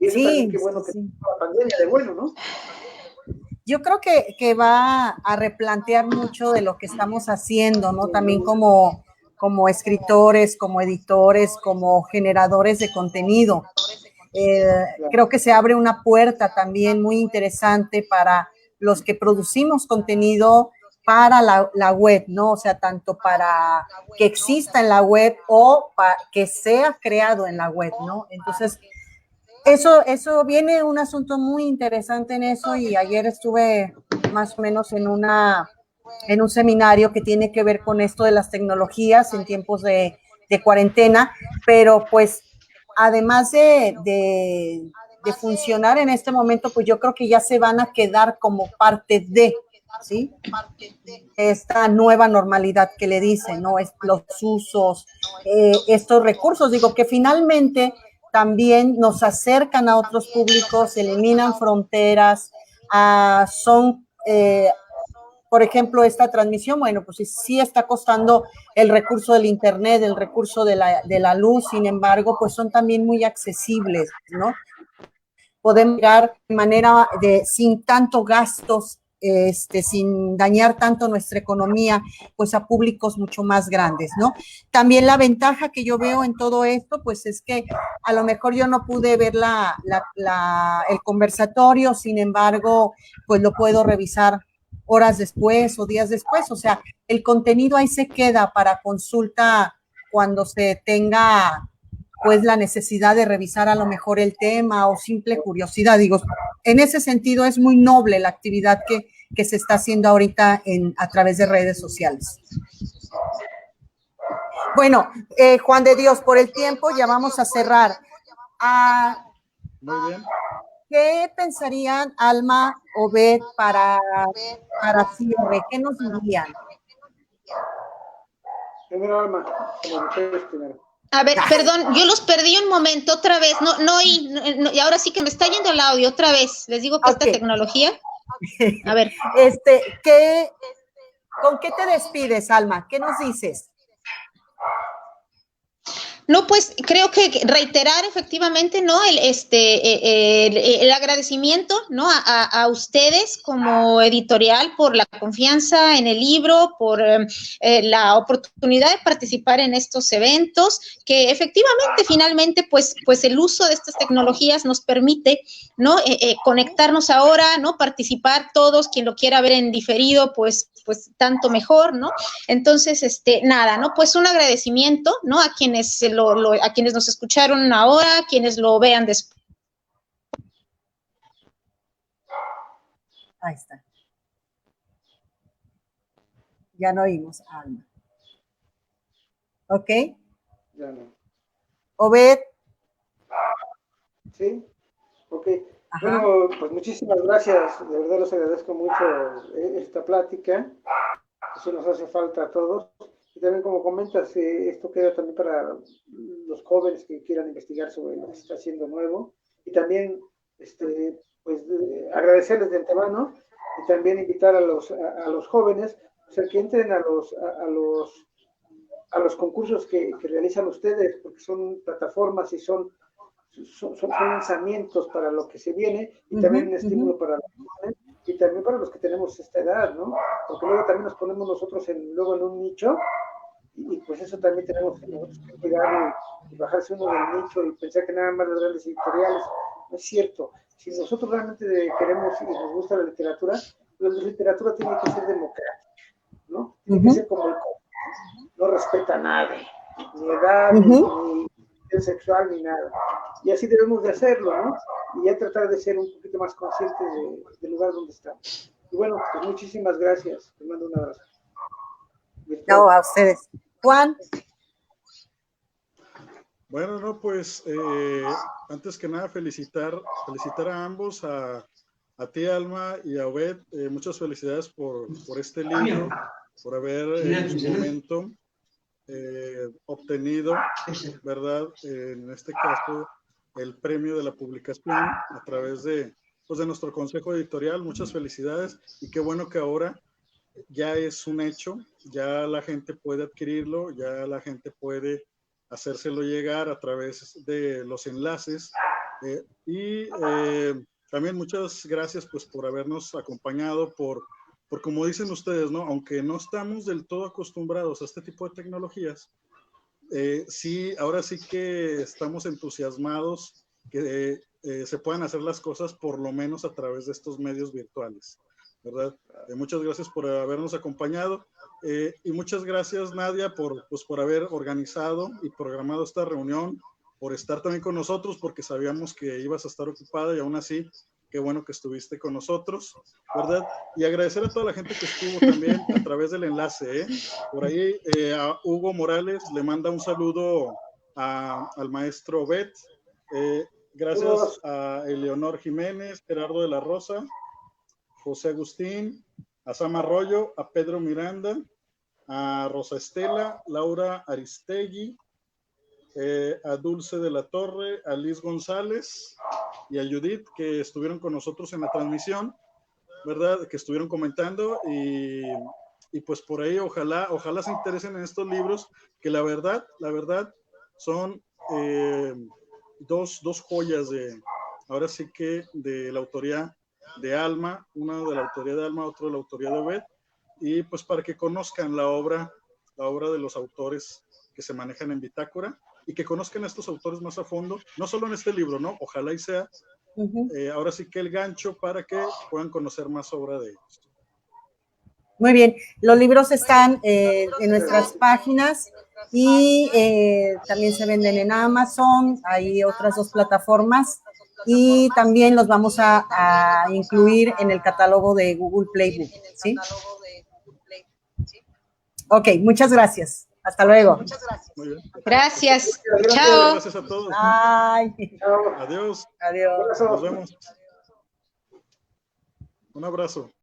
B: Y eso también
A: Sí,
B: qué bueno
A: sí,
B: que
A: sí.
B: la pandemia de bueno, ¿no?
A: Yo creo que va a replantear mucho de lo que estamos haciendo, ¿no? También como escritores, como editores, como generadores de contenido. Creo que se abre una puerta también muy interesante para los que producimos contenido para la web, ¿no? O sea, tanto para que exista en la web o para que sea creado en la web, ¿no? Entonces, eso viene un asunto muy interesante en eso, y ayer estuve más o menos en un seminario que tiene que ver con esto de las tecnologías en tiempos de cuarentena, pero pues además de funcionar en este momento, pues yo creo que ya se van a quedar como parte de, ¿sí? Esta nueva normalidad que le dicen, ¿no? Los usos, estos recursos, digo, que finalmente también nos acercan a otros públicos, eliminan fronteras, son, por ejemplo, esta transmisión, bueno, pues sí está costando el recurso del internet, el recurso de la luz, sin embargo, pues son también muy accesibles, ¿no? Podemos llegar de manera sin tanto gastos, sin dañar tanto nuestra economía, pues a públicos mucho más grandes, ¿no? También la ventaja que yo veo en todo esto, pues es que a lo mejor yo no pude ver el conversatorio, sin embargo, pues lo puedo revisar horas después o días después, o sea, el contenido ahí se queda para consulta cuando se tenga pues la necesidad de revisar a lo mejor el tema o simple curiosidad. Digo, en ese sentido es muy noble la actividad que se está haciendo ahorita a través de redes sociales. Bueno, Juan de Dios, por el tiempo ya vamos a cerrar.
D: Muy bien.
A: ¿Qué pensarían Alma o Beth para cierre? ¿Qué nos dirían?
B: Primero, Alma, como mujeres primero.
C: A ver, perdón, yo los perdí un momento otra vez, y ahora sí que me está yendo el audio otra vez. Les digo que esta tecnología. A ver.
A: ¿Con qué te despides, Alma? ¿Qué nos dices?
C: No, pues creo que reiterar efectivamente, ¿no? El agradecimiento, ¿no? A ustedes como editorial por la confianza en el libro, por la oportunidad de participar en estos eventos, que efectivamente, finalmente, pues el uso de estas tecnologías nos permite, ¿no? Conectarnos ahora, ¿no? Participar todos, quien lo quiera ver en diferido, pues tanto mejor, ¿no? Entonces, nada, ¿no? Pues un agradecimiento, ¿no? A quienes a quienes nos escucharon ahora, a quienes lo vean después.
A: Ahí está. Ya no oímos a Alma. ¿Ok?
B: Ya no.
A: Obed.
B: Sí, ok.
A: Ajá.
B: Bueno, pues muchísimas gracias. De verdad les agradezco mucho esta plática. Eso nos hace falta a todos. Y también, como comentas, esto queda también para los jóvenes que quieran investigar sobre lo que se está haciendo nuevo. Y también, pues, agradecerles de antemano y también invitar a los jóvenes, o sea, que entren a los concursos que realizan ustedes, porque son plataformas y son lanzamientos para lo que se viene, y también un estímulo para los jóvenes y también para los que tenemos esta edad, ¿no? Porque luego también nos ponemos nosotros luego en un nicho, y pues eso también tenemos nosotros que cuidar y bajarse uno del nicho y pensar que nada más las grandes editoriales. No es cierto. Si nosotros realmente queremos y nos gusta la literatura, pues la literatura tiene que ser democrática, ¿no? Tiene que ser como el no respeta a nadie, ni edad, ni sexual, ni nada. Y así debemos de hacerlo, ¿no? Y ya tratar de ser un poquito más conscientes del lugar donde estamos. Y bueno, pues muchísimas gracias. Les mando un abrazo.
A: No, a ustedes. Juan.
D: Bueno, no, pues antes que nada felicitar a ambos, a ti, Alma, y a Obed. Muchas felicidades por este libro. por haber en su momento obtenido, ¿verdad? En este caso, el premio de la publicación a través de, pues, de nuestro consejo editorial. Muchas felicidades y qué bueno que ahora ya es un hecho, ya la gente puede adquirirlo, ya la gente puede hacérselo llegar a través de los enlaces. También muchas gracias pues por habernos acompañado, por como dicen ustedes, ¿no? Aunque no estamos del todo acostumbrados a este tipo de tecnologías, sí, ahora sí que estamos entusiasmados que se puedan hacer las cosas por lo menos a través de estos medios virtuales, ¿verdad? Muchas gracias por habernos acompañado y muchas gracias, Nadia, por haber organizado y programado esta reunión, por estar también con nosotros, porque sabíamos que ibas a estar ocupada y aún así, qué bueno que estuviste con nosotros, ¿verdad? Y agradecer a toda la gente que estuvo también a través del enlace, ¿eh? Por ahí a Hugo Morales le manda un saludo al maestro Bet, gracias a Eleonor Jiménez, Gerardo de la Rosa, José Agustín, a Sam Arroyo, a Pedro Miranda, a Rosa Estela, Laura Aristegui, a Dulce de la Torre, a Liz González y a Judith, que estuvieron con nosotros en la transmisión, ¿verdad? Que estuvieron comentando y pues por ahí ojalá se interesen en estos libros, que la verdad son dos joyas ahora sí que de la autoría de Alma, uno de la autoría de Alma, otro de la autoría de Obed, y pues para que conozcan la obra de los autores que se manejan en Bitácora y que conozcan a estos autores más a fondo, no solo en este libro, ¿no? Ojalá y sea ahora sí que el gancho para que puedan conocer más obra de ellos.
A: Muy bien, los libros están en nuestras páginas y también se venden en Amazon, hay otras 2 plataformas y también los vamos a incluir en el catálogo de Google Playbook, ¿sí? Ok, muchas gracias. Hasta luego.
D: Muy bien.
C: Gracias. Chao.
D: Gracias a todos.
A: Bye.
D: Adiós.
A: Adiós.
D: Nos vemos. Un abrazo.